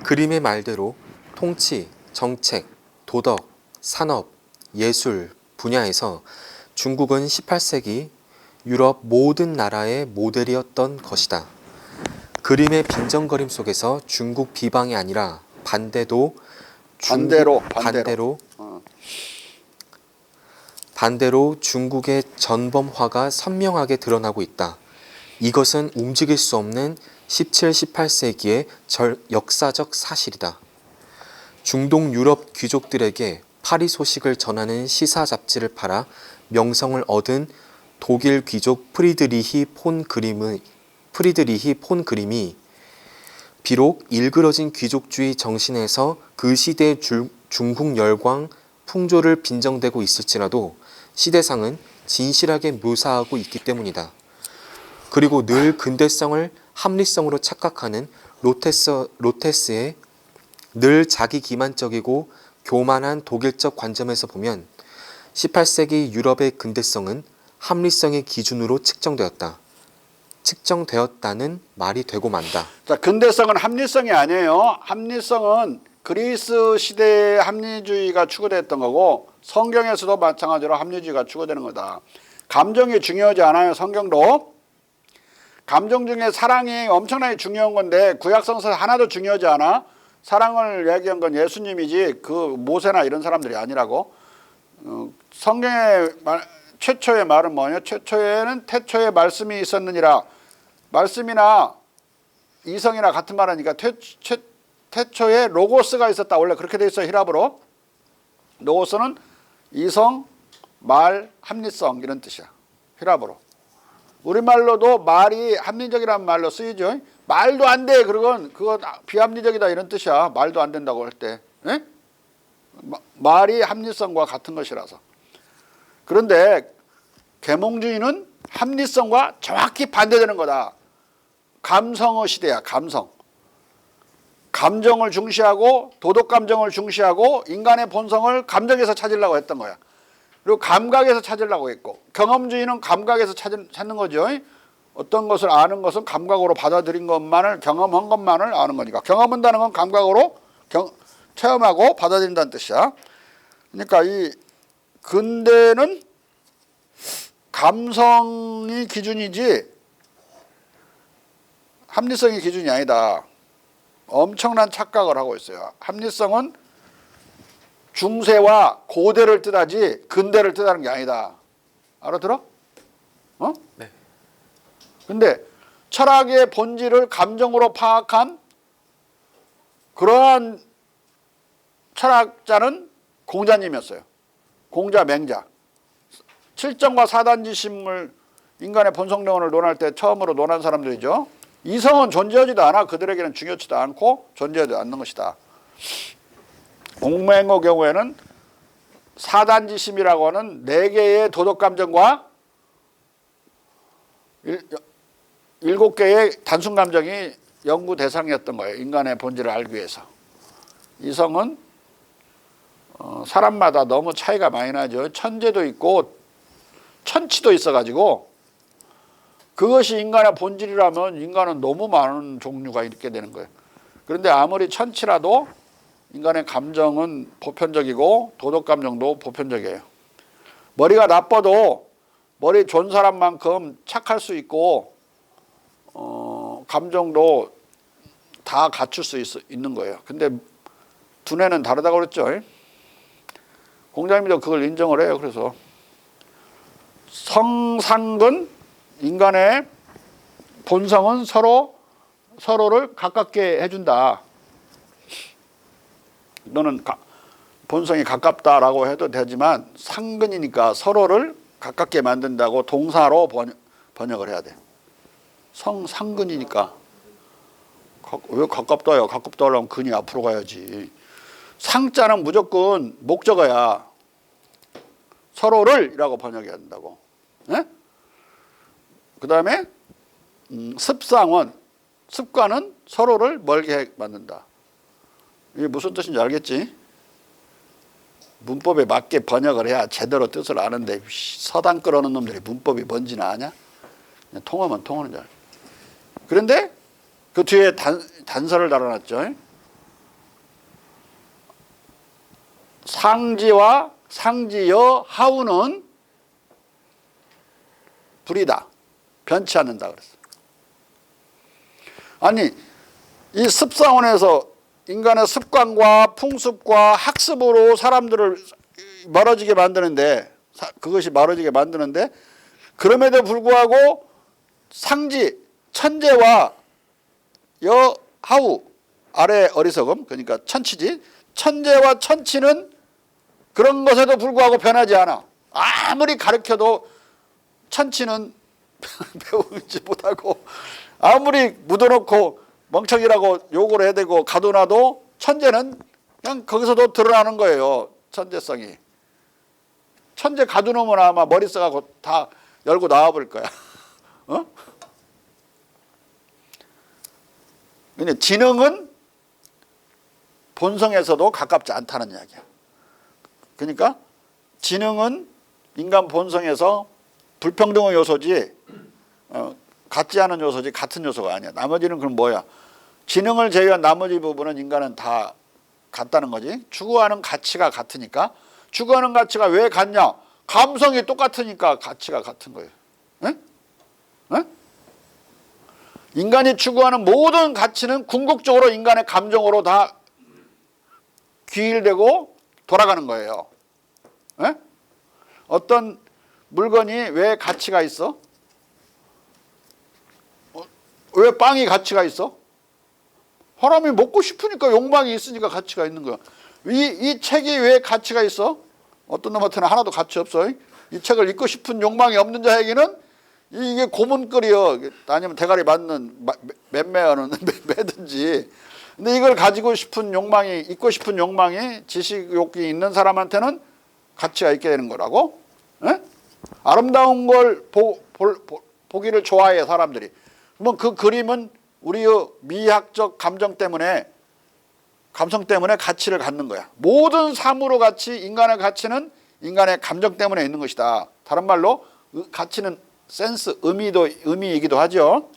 그림의 말대로 통치, 정책, 도덕, 산업, 예술 분야에서 중국은 18세기 유럽 모든 나라의 모델이었던 것이다. 그림의 빈정거림 속에서 중국 비방이 아니라 반대로 중국의 전범화가 선명하게 드러나고 있다. 이것은 움직일 수 없는 17, 18세기의 역사적 사실이다. 중동 유럽 귀족들에게 파리 소식을 전하는 시사 잡지를 팔아 명성을 얻은 독일 귀족 프리드리히 폰 그림이 비록 일그러진 귀족주의 정신에서 그 시대의 중국 열광 풍조를 빈정대고 있을지라도 시대상은 진실하게 묘사하고 있기 때문이다. 그리고 늘 근대성을 합리성으로 착각하는 로테스의 늘 자기 기만적이고 교만한 독일적 관점에서 보면 18세기 유럽의 근대성은 합리성의 기준으로 측정되었다는 말이 되고 만다. 자, 근대성은 합리성이 아니에요. 합리성은 그리스 시대의 합리주의가 추구됐던 거고 성경에서도 마찬가지로 합리주의가 추구되는 거다. 감정이 중요하지 않아요. 성경도. 감정 중에 사랑이 엄청나게 중요한 건데 구약성서 하나도 중요하지 않아. 사랑을 얘기한 건 예수님이지 그 모세나 이런 사람들이 아니라고. 성경의 최초의 말은 뭐냐? 최초에는 태초에 말씀이 있었느니라. 말씀이나 이성이나 같은 말하니까 태초에 로고스가 있었다. 원래 그렇게 돼 있어요. 히랍어로. 로고스는 이성, 말, 합리성 이런 뜻이야. 히랍어로. 우리말로도 말이 합리적이라는 말로 쓰이죠. 말도 안 돼. 그건 비합리적이다 이런 뜻이야. 말도 안 된다고 할 때. 예? 말이 합리성과 같은 것이라서. 그런데 계몽주의는 합리성과 정확히 반대되는 거다. 감성의 시대야. 감성. 감정을 중시하고 도덕감정을 중시하고 인간의 본성을 감정에서 찾으려고 했던 거야. 그리고 감각에서 찾으려고 했고, 경험주의는 감각에서 찾는 거죠. 어떤 것을 아는 것은 감각으로 받아들인 것만을, 경험한 것만을 아는 거니까. 경험한다는 건 감각으로 체험하고 받아들인다는 뜻이야. 그러니까 이 근대는 감성이 기준이지 합리성이 기준이 아니다. 엄청난 착각을 하고 있어요. 합리성은 중세와 고대를 뜻하지 근대를 뜻하는 게 아니다. 알아들어? 어? 네. 근데 철학의 본질을 감정으로 파악한 그러한 철학자는 공자님이었어요. 공자, 맹자. 7정과 4단지심을 인간의 본성론을 논할 때 처음으로 논한 사람들이죠. 이성은 존재하지도 않아. 그들에게는 중요치도 않고 존재하지 않는 것이다. 공맹의 경우에는 4단지심이라고 하는 4개의 도덕감정과 7개의 단순감정이 연구 대상이었던 거예요. 인간의 본질을 알기 위해서. 이성은 사람마다 너무 차이가 많이 나죠. 천재도 있고 천치도 있어가지고 그것이 인간의 본질이라면 인간은 너무 많은 종류가 있게 되는 거예요. 그런데 아무리 천치라도 인간의 감정은 보편적이고 도덕감정도 보편적이에요. 머리가 나빠도 머리 좋은 사람만큼 착할 수 있고 감정도 다 갖출 수 있는 거예요. 근데 두뇌는 다르다고 그랬죠. 공자님도 그걸 인정을 해요. 그래서 성상근 인간의 본성은 서로를 가깝게 해준다. 너는 본성이 가깝다라고 해도 되지만 상근이니까 서로를 가깝게 만든다고 동사로 번역을 해야 돼. 성상근이니까. 왜 가깝다요? 가깝다 하려면 근이 앞으로 가야지. 상자는 무조건 목적어야. 서로를 이라고 번역해야 된다고. 네? 그 다음에 습상원, 습관은 서로를 멀게 만든다. 이게 무슨 뜻인지 알겠지? 문법에 맞게 번역을 해야 제대로 뜻을 아는데 서당 끌어놓은 놈들이 문법이 뭔지는 아냐? 그냥 통하면 통하는 줄 알아. 그런데 그 뒤에 단서를 달아놨죠. 상지와 상지여 하우는 불이다. 변치 않는다 그랬어. 아니 이 습상원에서 인간의 습관과 풍습과 학습으로 사람들을 멀어지게 만드는데 그것이 멀어지게 만드는데 그럼에도 불구하고 상지 천재와 여하우 아래 어리석음 그러니까 천치지 천재와 천치는 그런 것에도 불구하고 변하지 않아. 아무리 가르쳐도 천치는 배우지 못하고 아무리 묻어놓고 멍청이라고 욕을 해야 되고 가둬놔도 천재는 그냥 거기서도 드러나는 거예요. 천재성이. 천재 가둬놓으면 아마 머리 써가고 다 열고 나와버릴 거야. 어? 근데 지능은 본성에서도 가깝지 않다는 이야기야. 그러니까 지능은 인간 본성에서 불평등의 요소지 같지 않은 요소지 같은 요소가 아니야. 나머지는 그럼 뭐야? 지능을 제외한 나머지 부분은 인간은 다 같다는 거지. 추구하는 가치가 같으니까. 추구하는 가치가 왜 같냐? 감성이 똑같으니까 가치가 같은 거예요. 에? 에? 인간이 추구하는 모든 가치는 궁극적으로 인간의 감정으로 다 귀일되고 돌아가는 거예요. 에? 어떤 물건이 왜 가치가 있어? 왜 빵이 가치가 있어? 사람이 먹고 싶으니까 욕망이 있으니까 가치가 있는 거야. 이 책이 왜 가치가 있어? 어떤 놈한테는 하나도 가치 없어. 이 책을 읽고 싶은 욕망이 없는 자에게는 이게 고문거리요. 아니면 대가리 맞는 맴매하는 매든지. 근데 이걸 가지고 싶은 욕망이, 있고 싶은 욕망이, 지식욕이 있는 사람한테는 가치가 있게 되는 거라고. 에? 아름다운 걸 보기를 좋아해 사람들이. 그러면 그 그림은 우리의 미학적 감성 때문에 가치를 갖는 거야. 모든 사물의 가치, 인간의 가치는 인간의 감정 때문에 있는 것이다. 다른 말로 가치는 센스, 의미이기도 하죠.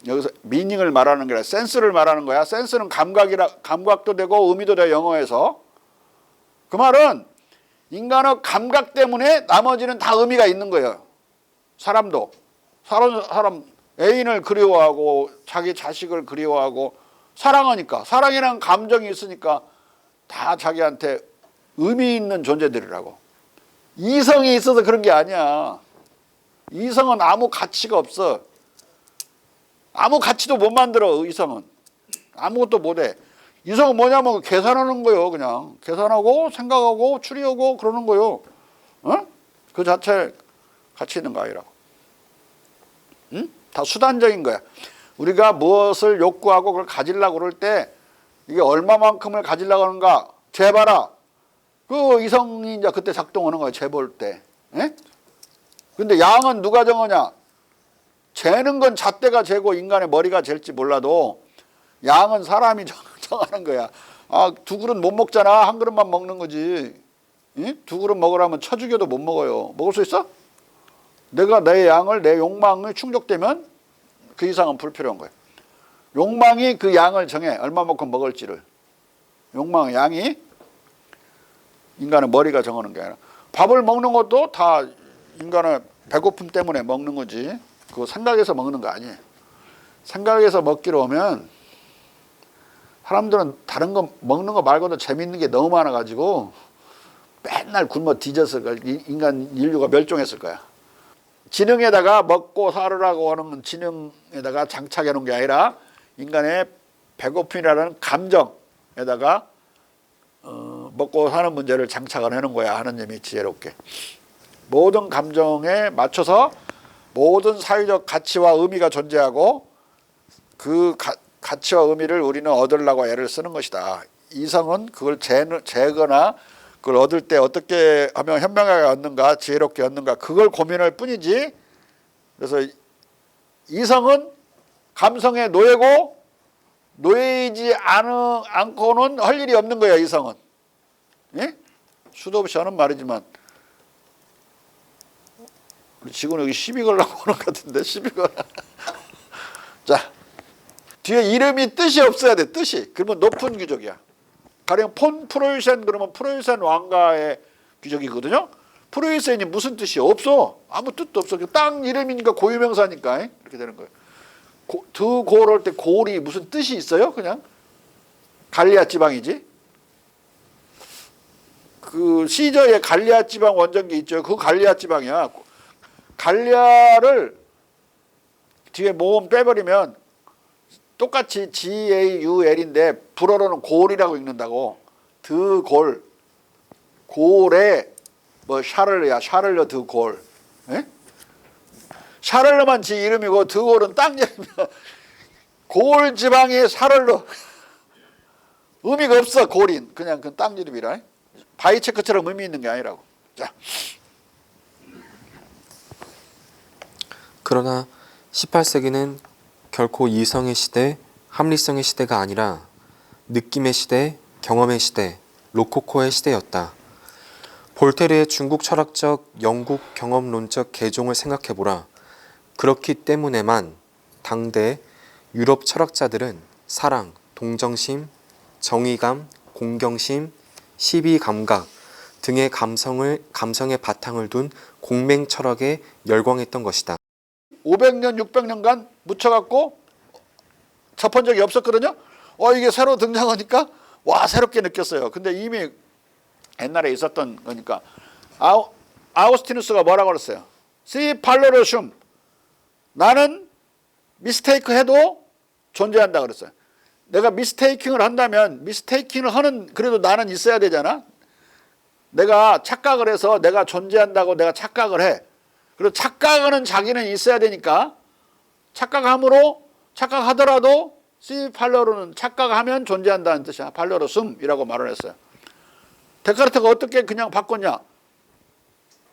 여기서 미닝을 말하는 게 아니라 센스를 말하는 거야. 센스는 감각도 되고 의미도 돼요, 영어에서. 그 말은 인간의 감각 때문에 나머지는 다 의미가 있는 거예요. 사람도. 사람 애인을 그리워하고 자기 자식을 그리워하고 사랑하니까, 사랑이라는 감정이 있으니까 다 자기한테 의미 있는 존재들이라고. 이성이 있어서 그런 게 아니야. 이성은 아무 가치가 없어. 아무 가치도 못 만들어. 이성은 아무것도 못해. 이성은 뭐냐면 계산하는 거예요. 그냥 계산하고 생각하고 추리하고 그러는 거예요. 어? 그 자체 가치 있는 거 아니라고. 응? 다 수단적인 거야. 우리가 무엇을 욕구하고 그걸 가지려고 그럴 때 이게 얼마만큼을 가지려고 하는가 재봐라. 그 이성이 이제 그때 작동하는 거야. 재볼 때. 예? 근데 양은 누가 정하냐? 재는 건 잣대가 재고 인간의 머리가 잴지 몰라도 양은 사람이 정하는 거야. 아, 2그릇 못 먹잖아. 1그릇만 먹는 거지. 예? 2그릇 먹으라면 쳐 죽여도 못 먹어요. 먹을 수 있어? 내가 내 양을, 내 욕망이 충족되면 그 이상은 불필요한 거야. 욕망이 그 양을 정해. 얼마만큼 먹을지를. 욕망의 양이 인간의 머리가 정하는 게 아니라. 밥을 먹는 것도 다 인간의 배고픔 때문에 먹는 거지. 그거 생각해서 먹는 거 아니에요. 생각해서 먹기로 하면 사람들은 다른 거 먹는 거 말고도 재밌는 게 너무 많아가지고 맨날 굶어 뒤졌을 거야. 인류가 멸종했을 거야. 지능에다가 먹고 살으라고 하는 지능에다가 장착해 놓은 게 아니라 인간의 배고픔이라는 감정에다가 먹고 사는 문제를 장착을 해놓은 거야. 하느님이 지혜롭게. 모든 감정에 맞춰서 모든 사회적 가치와 의미가 존재하고 그 가치와 의미를 우리는 얻으려고 애를 쓰는 것이다. 이성은 그걸 재거나 그걸 얻을 때 어떻게 하면 현명하게 얻는가, 지혜롭게 얻는가, 그걸 고민할 뿐이지. 그래서 이성은 감성의 노예고, 노예이지 않고는 할 일이 없는 거야. 이성은. 예? 수도 없이 하는 말이지만 우리 지금 여기 시비 걸라고 하는 것 같은데. 시비 걸라. 자, 뒤에 이름이 뜻이 없어야 돼. 뜻이. 그러면 높은 귀족이야. 가령 폰 프로이센 그러면 프로이센 왕가의 귀족이거든요. 프로이센이 무슨 뜻이 없어. 아무 뜻도 없어. 땅 이름이니까 고유명사니까 이렇게 되는 거예요. 드골 할 때 골이 무슨 뜻이 있어요? 그냥 갈리아 지방이지. 그 시저의 갈리아 지방 원정기 있죠. 그 갈리아 지방이야. 갈리아를 뒤에 모음 빼버리면 똑같이 GAUL인데 불어로는 골이라고 읽는다고. 드골. 골에 뭐 샤를야. 샤를러 드골. 예? 샤를러만 지 이름이고 드골은 땅 이름이야. 골 지방의 샤를러. 의미가 없어. 골인. 그냥 그 땅 이름이라. 바이체크처럼 의미 있는 게 아니라고. 자. 그러나 18세기는 결코 이성의 시대, 합리성의 시대가 아니라 느낌의 시대, 경험의 시대, 로코코의 시대였다. 볼테르의 중국 철학적 영국 경험론적 개종을 생각해보라. 그렇기 때문에만 당대 유럽 철학자들은 사랑, 동정심, 정의감, 공경심, 시비감각 등의 감성의 바탕을 둔 공맹 철학에 열광했던 것이다. 500년, 600년간 묻혀갖고 접한 적이 없었거든요. 이게 새로 등장하니까 와 새롭게 느꼈어요. 근데 이미 옛날에 있었던 거니까. 아우스티누스가 뭐라고 그랬어요? 시 팔로로슘. 나는 미스테이크 해도 존재한다 그랬어요. 내가 미스테이킹을 한다면 미스테이킹을 하는 그래도 나는 있어야 되잖아. 내가 착각을 해서 내가 존재한다고 내가 착각을 해. 그리고 착각하는 자기는 있어야 되니까 착각하더라도 시 팔러로는 착각하면 존재한다는 뜻이야. 팔러로숨이라고 말을 했어요. 데카르트가 어떻게 그냥 바꿨냐?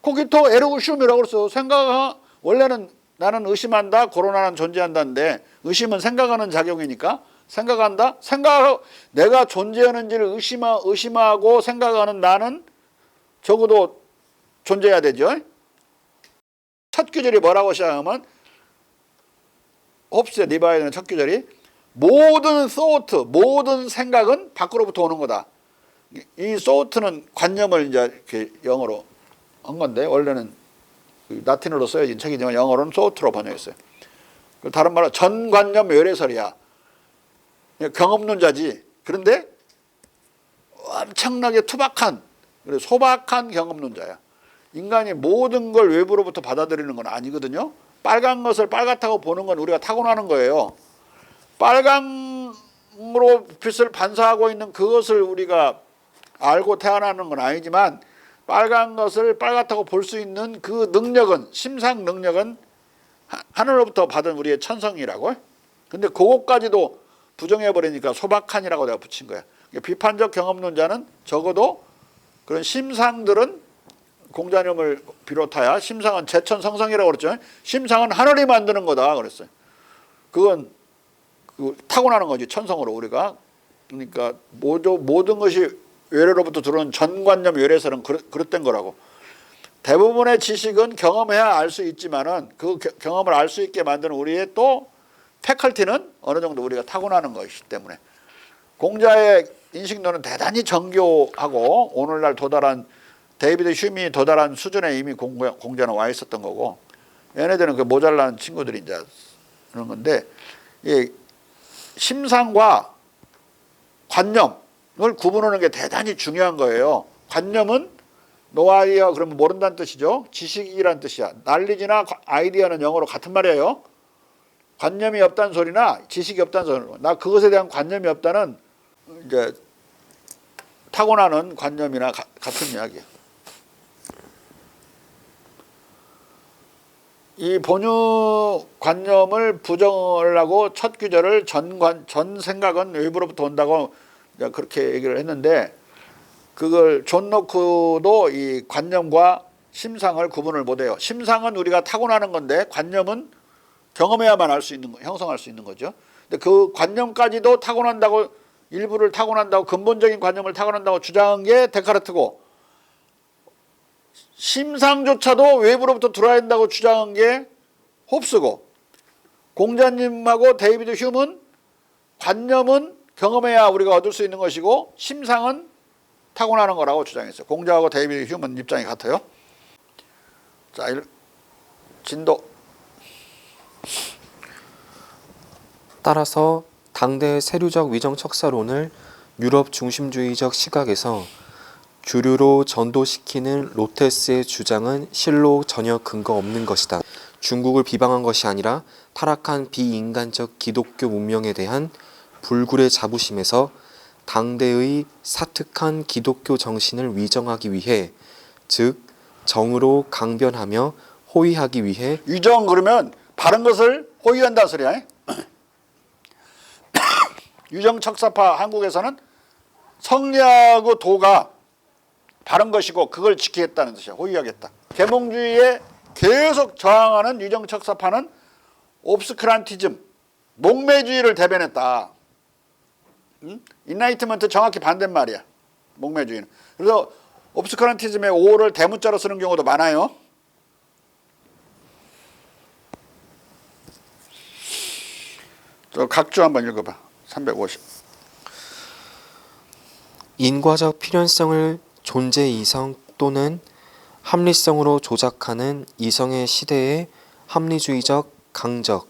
코기토 에르고 슘이라고 그랬어. 원래는 나는 의심한다, 코로나는 존재한다는데 의심은 생각하는 작용이니까 생각한다. 내가 존재하는지를 의심하고 생각하는 나는 적어도 존재해야 되죠. 첫 구절이 뭐라고 시작하면 홉스의 리바이드는 첫 구절이 모든 thought, 모든 생각은 밖으로부터 오는 거다. 이 thought는 관념을 이제 이렇게 영어로 한 건데 원래는 라틴어로 써야진 책이지만 영어로는 thought로 번역했어요. 다른 말로 전관념 외래설이야. 경험론자지. 그런데 엄청나게 투박한, 소박한 경험론자야. 인간이 모든 걸 외부로부터 받아들이는 건 아니거든요. 빨간 것을 빨갛다고 보는 건 우리가 타고나는 거예요. 빨강으로 빛을 반사하고 있는 그것을 우리가 알고 태어나는 건 아니지만 빨간 것을 빨갛다고 볼 수 있는 그 능력은, 심상 능력은 하늘로부터 받은 우리의 천성이라고. 근데 그것까지도 부정해버리니까 소박한이라고 내가 붙인 거야. 비판적 경험론자는 적어도 그런 심상들은 공자념을 비롯하여 심상은 제천성성이라고 그랬죠. 심상은 하늘이 만드는 거다 그랬어요. 그건 타고나는 거지, 천성으로 우리가. 그러니까 모든 것이 외래로부터 들어온 전관념 외래설은 그릇된 거라고. 대부분의 지식은 경험해야 알 수 있지만은 그 경험을 알 수 있게 만드는 우리의 또 패컬티는 어느 정도 우리가 타고나는 것이기 때문에 공자의 인식론은 대단히 정교하고 오늘날 데이비드 휴미 도달한 수준에 이미 공자는 와 있었던 거고, 얘네들은 그 모자란 친구들이 이제 그런 건데, 이 심상과 관념을 구분하는 게 대단히 중요한 거예요. 관념은 노아이어 그러면 모른다는 뜻이죠. 지식이란 뜻이야. 날리지나 아이디어는 영어로 같은 말이에요. 관념이 없다는 소리나 지식이 없다는 소리나, 나 그것에 대한 관념이 없다는 이제 타고나는 관념이나 같은 이야기야. 이 본유 관념을 부정하려고 첫 구절을 전 생각은 외부로부터 온다고 그렇게 얘기를 했는데, 그걸 존 노크도 이 관념과 심상을 구분을 못해요. 심상은 우리가 타고나는 건데 관념은 경험해야만 알 수 있는 거, 형성할 수 있는 거죠. 근데 그 관념까지도 타고난다고, 일부를 타고난다고, 근본적인 관념을 타고난다고 주장한 게 데카르트고, 심상조차도 외부로부터 들어야 된다고 주장한 게 홉스고, 공자님하고 데이비드 휴은 관념은 경험해야 우리가 얻을 수 있는 것이고 심상은 타고나는 거라고 주장했어요. 공자하고 데이비드 휴은 입장이 같아요. 자, 진도. 따라서 당대의 세류적 위정척사론을 유럽 중심주의적 시각에서 주류로 전도시키는 로테스의 주장은 실로 전혀 근거 없는 것이다. 중국을 비방한 것이 아니라 타락한 비인간적 기독교 문명에 대한 불굴의 자부심에서 당대의 사특한 기독교 정신을 위정하기 위해, 즉 정으로 강변하며 호위하기 위해. 위정 그러면 바른 것을 호위한다는 소리야. 유정척사파 한국에서는 성리하고 도가 바른 것이고 그걸 지키겠다는 뜻이야. 호위하겠다. 계몽주의에 계속 저항하는 유정척사파는 옵스크란티즘, 목매주의를 대변했다. 인라이트먼트 정확히 반대말이야. 목매주의는. 그래서 옵스크란티즘의 오를 대문자로 쓰는 경우도 많아요. 저 각주 한번 읽어봐. 350. 인과적 필연성을 존재 이성 또는 합리성으로 조작하는 이성의 시대의 합리주의적 강적,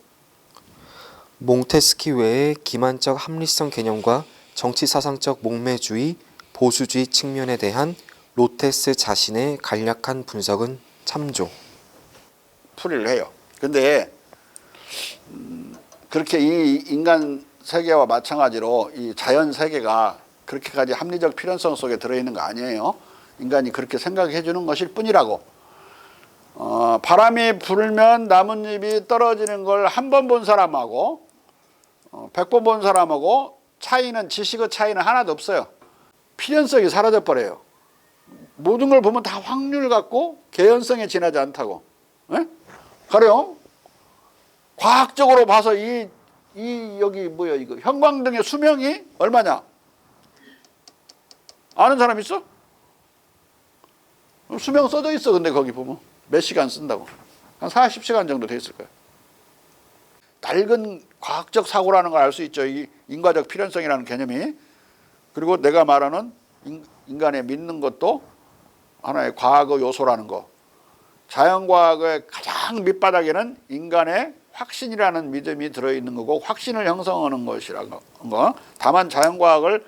몽테스키 외의 기만적 합리성 개념과 정치사상적 목매주의, 보수주의 측면에 대한 로테스 자신의 간략한 분석은 참조. 풀이를 해요. 근데 그렇게 이 인간 세계와 마찬가지로 이 자연 세계가 그렇게까지 합리적 필연성 속에 들어있는 거 아니에요. 인간이 그렇게 생각해 주는 것일 뿐이라고. 바람이 불면 나뭇잎이 떨어지는 걸 한 번 본 사람하고 100번 본 사람하고 차이는, 지식의 차이는 하나도 없어요. 필연성이 사라져 버려요. 모든 걸 보면 다 확률 같고 개연성에 지나지 않다고. 예? 가령 과학적으로 봐서 이 여기 뭐야 이거 형광등의 수명이 얼마냐? 아는 사람 있어? 수명 써져 있어. 근데 거기 보면 몇 시간 쓴다고. 한 40시간 정도 돼 있을 거야. 낡은 과학적 사고라는 걸 알 수 있죠. 이 인과적 필연성이라는 개념이. 그리고 내가 말하는 인간의 믿는 것도 하나의 과학의 요소라는 거. 자연과학의 가장 밑바닥에는 인간의 확신이라는 믿음이 들어있는 거고 확신을 형성하는 것이라는 거. 다만 자연과학을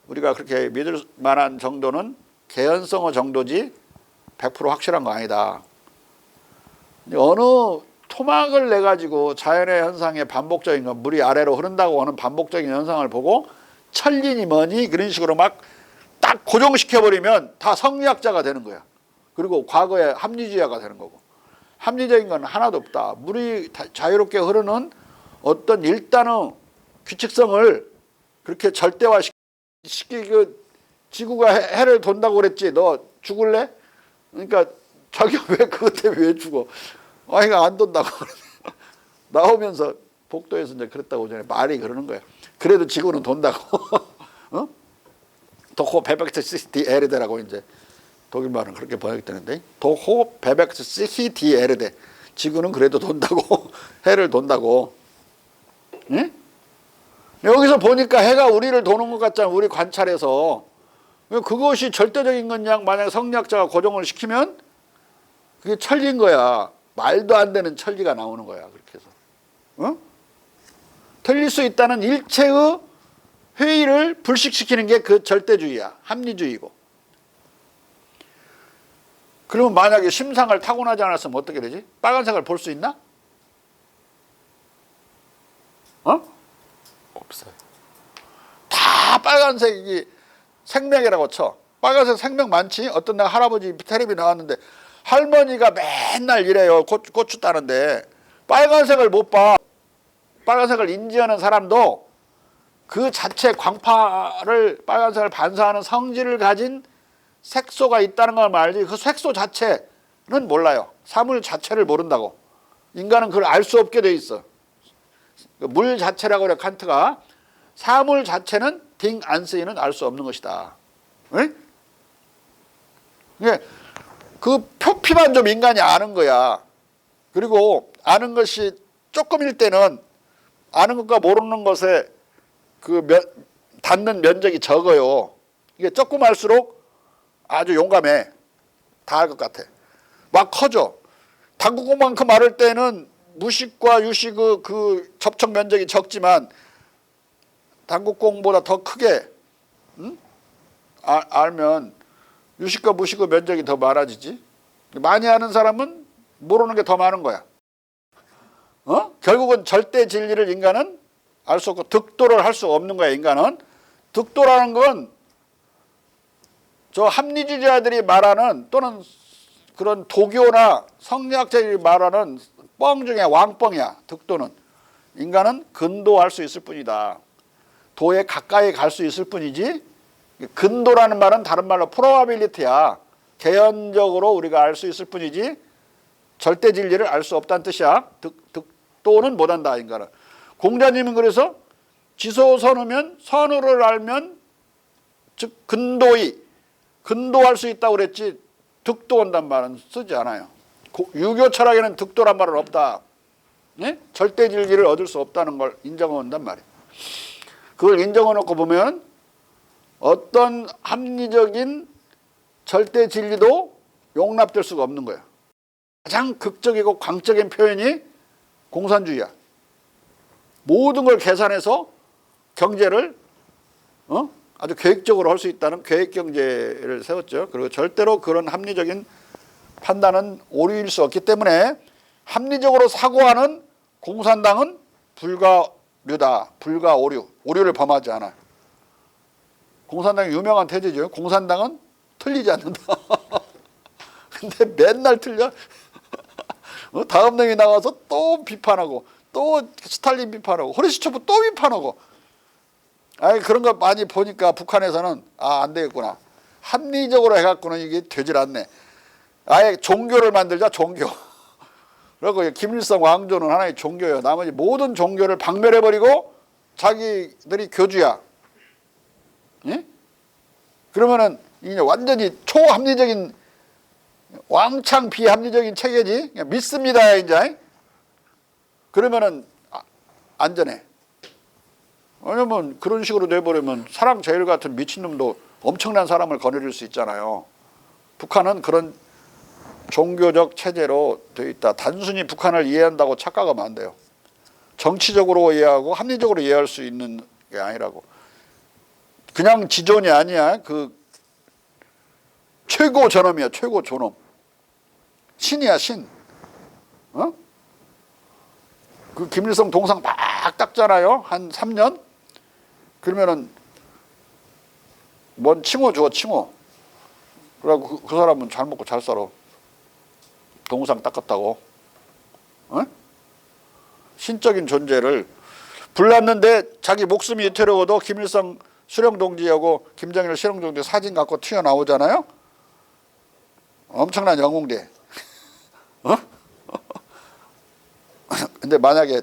우리가 그렇게 믿을 만한 정도는 개연성의 정도지 100% 확실한 거 아니다. 어느 토막을 내가지고 자연의 현상의 반복적인 거, 물이 아래로 흐른다고 하는 반복적인 현상을 보고 천리니 뭐니 그런 식으로 막 딱 고정시켜버리면 다 성리학자가 되는 거야. 그리고 과거의 합리주의자가 되는 거고. 합리적인 건 하나도 없다. 물이 자유롭게 흐르는 어떤 일단의 규칙성을 그렇게 절대화시키고 지구가 해를 돈다고 그랬지. 너 죽을래? 그러니까 자기가 왜 그것 때문에 왜 죽어? 아이가 안 돈다고 나오면서 복도에서 이제 그랬다고 전에 말이 그러는 거야. 그래도 지구는 돈다고. 어? 도호 베벡트 시티 에르데라고 이제 독일 말은 그렇게 번역되는데 도호 베벡트 시티 에르데 지구는 그래도 돈다고 해를 돈다고. 응? 여기서 보니까 해가 우리를 도는 것 같잖아. 우리 관찰해서. 그것이 절대적인 거냐. 만약에 성리학자가 고정을 시키면 그게 천리인 거야. 말도 안 되는 천리가 나오는 거야. 그렇게 해서. 어? 틀릴 수 있다는 일체의 회의를 불식시키는 게 그 절대주의야. 합리주의고. 그러면 만약에 심상을 타고나지 않았으면 어떻게 되지? 빨간색을 볼 수 있나? 어? 없어요. 다 빨간색이 생명이라고 쳐. 빨간색 생명 많지? 어떤 날 할아버지 텔레비 나왔는데 할머니가 맨날 이래요. 고추 따는데 빨간색을 못 봐. 빨간색을 인지하는 사람도 그 자체 광파를 빨간색을 반사하는 성질을 가진 색소가 있다는 걸 알지 그 색소 자체는 몰라요. 사물 자체를 모른다고. 인간은 그걸 알 수 없게 돼 있어. 물 자체라고 그래 칸트가. 사물 자체는 딩 안스이는 알 수 없는 것이다. 네? 그 표피만 좀 인간이 아는 거야. 그리고 아는 것이 조금일 때는 아는 것과 모르는 것에 닿는 면적이 적어요. 이게 조금 할수록 아주 용감해. 다 알 것 같아. 막 커져. 당구공만큼 마를 때는 무식과 유식의 그 접촉 면적이 적지만 당구공보다 더 크게 알면 유식과 무식의 면적이 더 많아지지. 많이 아는 사람은 모르는 게 더 많은 거야. 결국은 절대 진리를 인간은 알 수 없고 득도를 할 수 없는 거야. 인간은. 득도라는 건 저 합리주의자들이 말하는 또는 그런 도교나 성리학자들이 말하는 뻥 중에 왕뻥이야. 득도는. 인간은 근도할 수 있을 뿐이다. 도에 가까이 갈 수 있을 뿐이지 근도라는 말은 다른 말로 프로바빌리티야. 개연적으로 우리가 알 수 있을 뿐이지 절대 진리를 알 수 없다는 뜻이야. 득도는 못한다. 인간은. 공자님은 그래서 지소선우면 선우를 알면 즉 근도할 수 있다고 그랬지 득도한단 말은 쓰지 않아요. 유교 철학에는 득도란 말은 없다. 네? 절대 진리를 얻을 수 없다는 걸 인정한단 말이에요. 그걸 인정해놓고 보면 어떤 합리적인 절대 진리도 용납될 수가 없는 거예요. 가장 극적이고 광적인 표현이 공산주의야. 모든 걸 계산해서 경제를 아주 계획적으로 할 수 있다는 계획경제를 세웠죠. 그리고 절대로 그런 합리적인 판단은 오류일 수 없기 때문에 합리적으로 사고하는 공산당은 불가류다. 불가오류. 오류를 범하지 않아. 공산당이 유명한 태제죠. 공산당은 틀리지 않는다. 근데 맨날 틀려. 다음 놈이 나와서 또 비판하고 또 스탈린 비판하고 호르시초프 또 비판하고. 아니 그런 거 많이 보니까 북한에서는 안 되겠구나. 합리적으로 해갖고는 이게 되질 않네. 아예 종교를 만들자 종교. 그리고 김일성 왕조는 하나의 종교예요. 나머지 모든 종교를 박멸해버리고 자기들이 교주야. 예? 그러면은 이제 완전히 초합리적인 왕창 비합리적인 체계지. 그냥 믿습니다 이제. 그러면은 안전해. 왜냐면 그런 식으로 돼버리면 사랑제일 같은 미친놈도 엄청난 사람을 거느릴 수 있잖아요. 북한은 그런 종교적 체제로 되어 있다. 단순히 북한을 이해한다고 착각하면 안 돼요. 정치적으로 이해하고 합리적으로 이해할 수 있는 게 아니라고. 그냥 지존이 아니야. 그 최고 존엄이야. 최고 존엄. 신이야 신. 어? 그 김일성 동상 막 닦잖아요. 한 3년. 그러면은 뭔 칭호 줘 칭호. 그래갖고 그 사람은 잘 먹고 잘 살아. 동상 닦았다고. 어? 신적인 존재를 불났는데 자기 목숨이 이태로워도 김일성 수령동지하고 김정일 수령동지 사진 갖고 튀어나오잖아요. 엄청난 영웅대. 어? 근데 만약에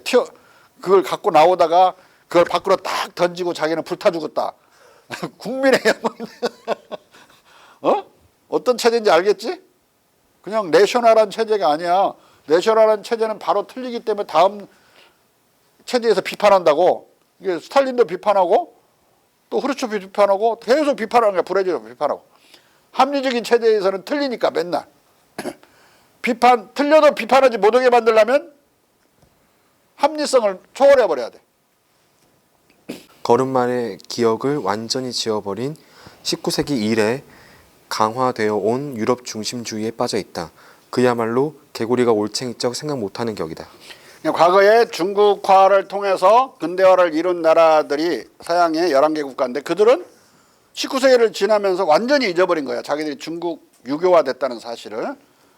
그걸 갖고 나오다가 그걸 밖으로 딱 던지고 자기는 불타 죽었다. 국민의 영웅. 어? 어떤 체제인지 알겠지? 그냥 내셔널한 체제가 아니야. 내셔널한 체제는 바로 틀리기 때문에 다음 체제에서 비판한다고. 이게 스탈린도 비판하고 또 후르츠초프 비판하고 계속 비판하는 거야. 브레즈도 비판하고. 합리적인 체제에서는 틀리니까 맨날. 틀려도 비판하지 못하게 만들려면 합리성을 초월해버려야 돼. 거듭말의 기억을 완전히 지워버린 19세기 이래 강화되어 온 유럽 중심주의에 빠져 있다. 그야말로 개구리가 올챙이적 생각 못하는 격이다. 과거에 중국화를 통해서 근대화를 이룬 나라들이 서양의 11개 국가인데 그들은 19세기를 지나면서 완전히 잊어버린 거야. 자기들이 중국 유교화 됐다는 사실을.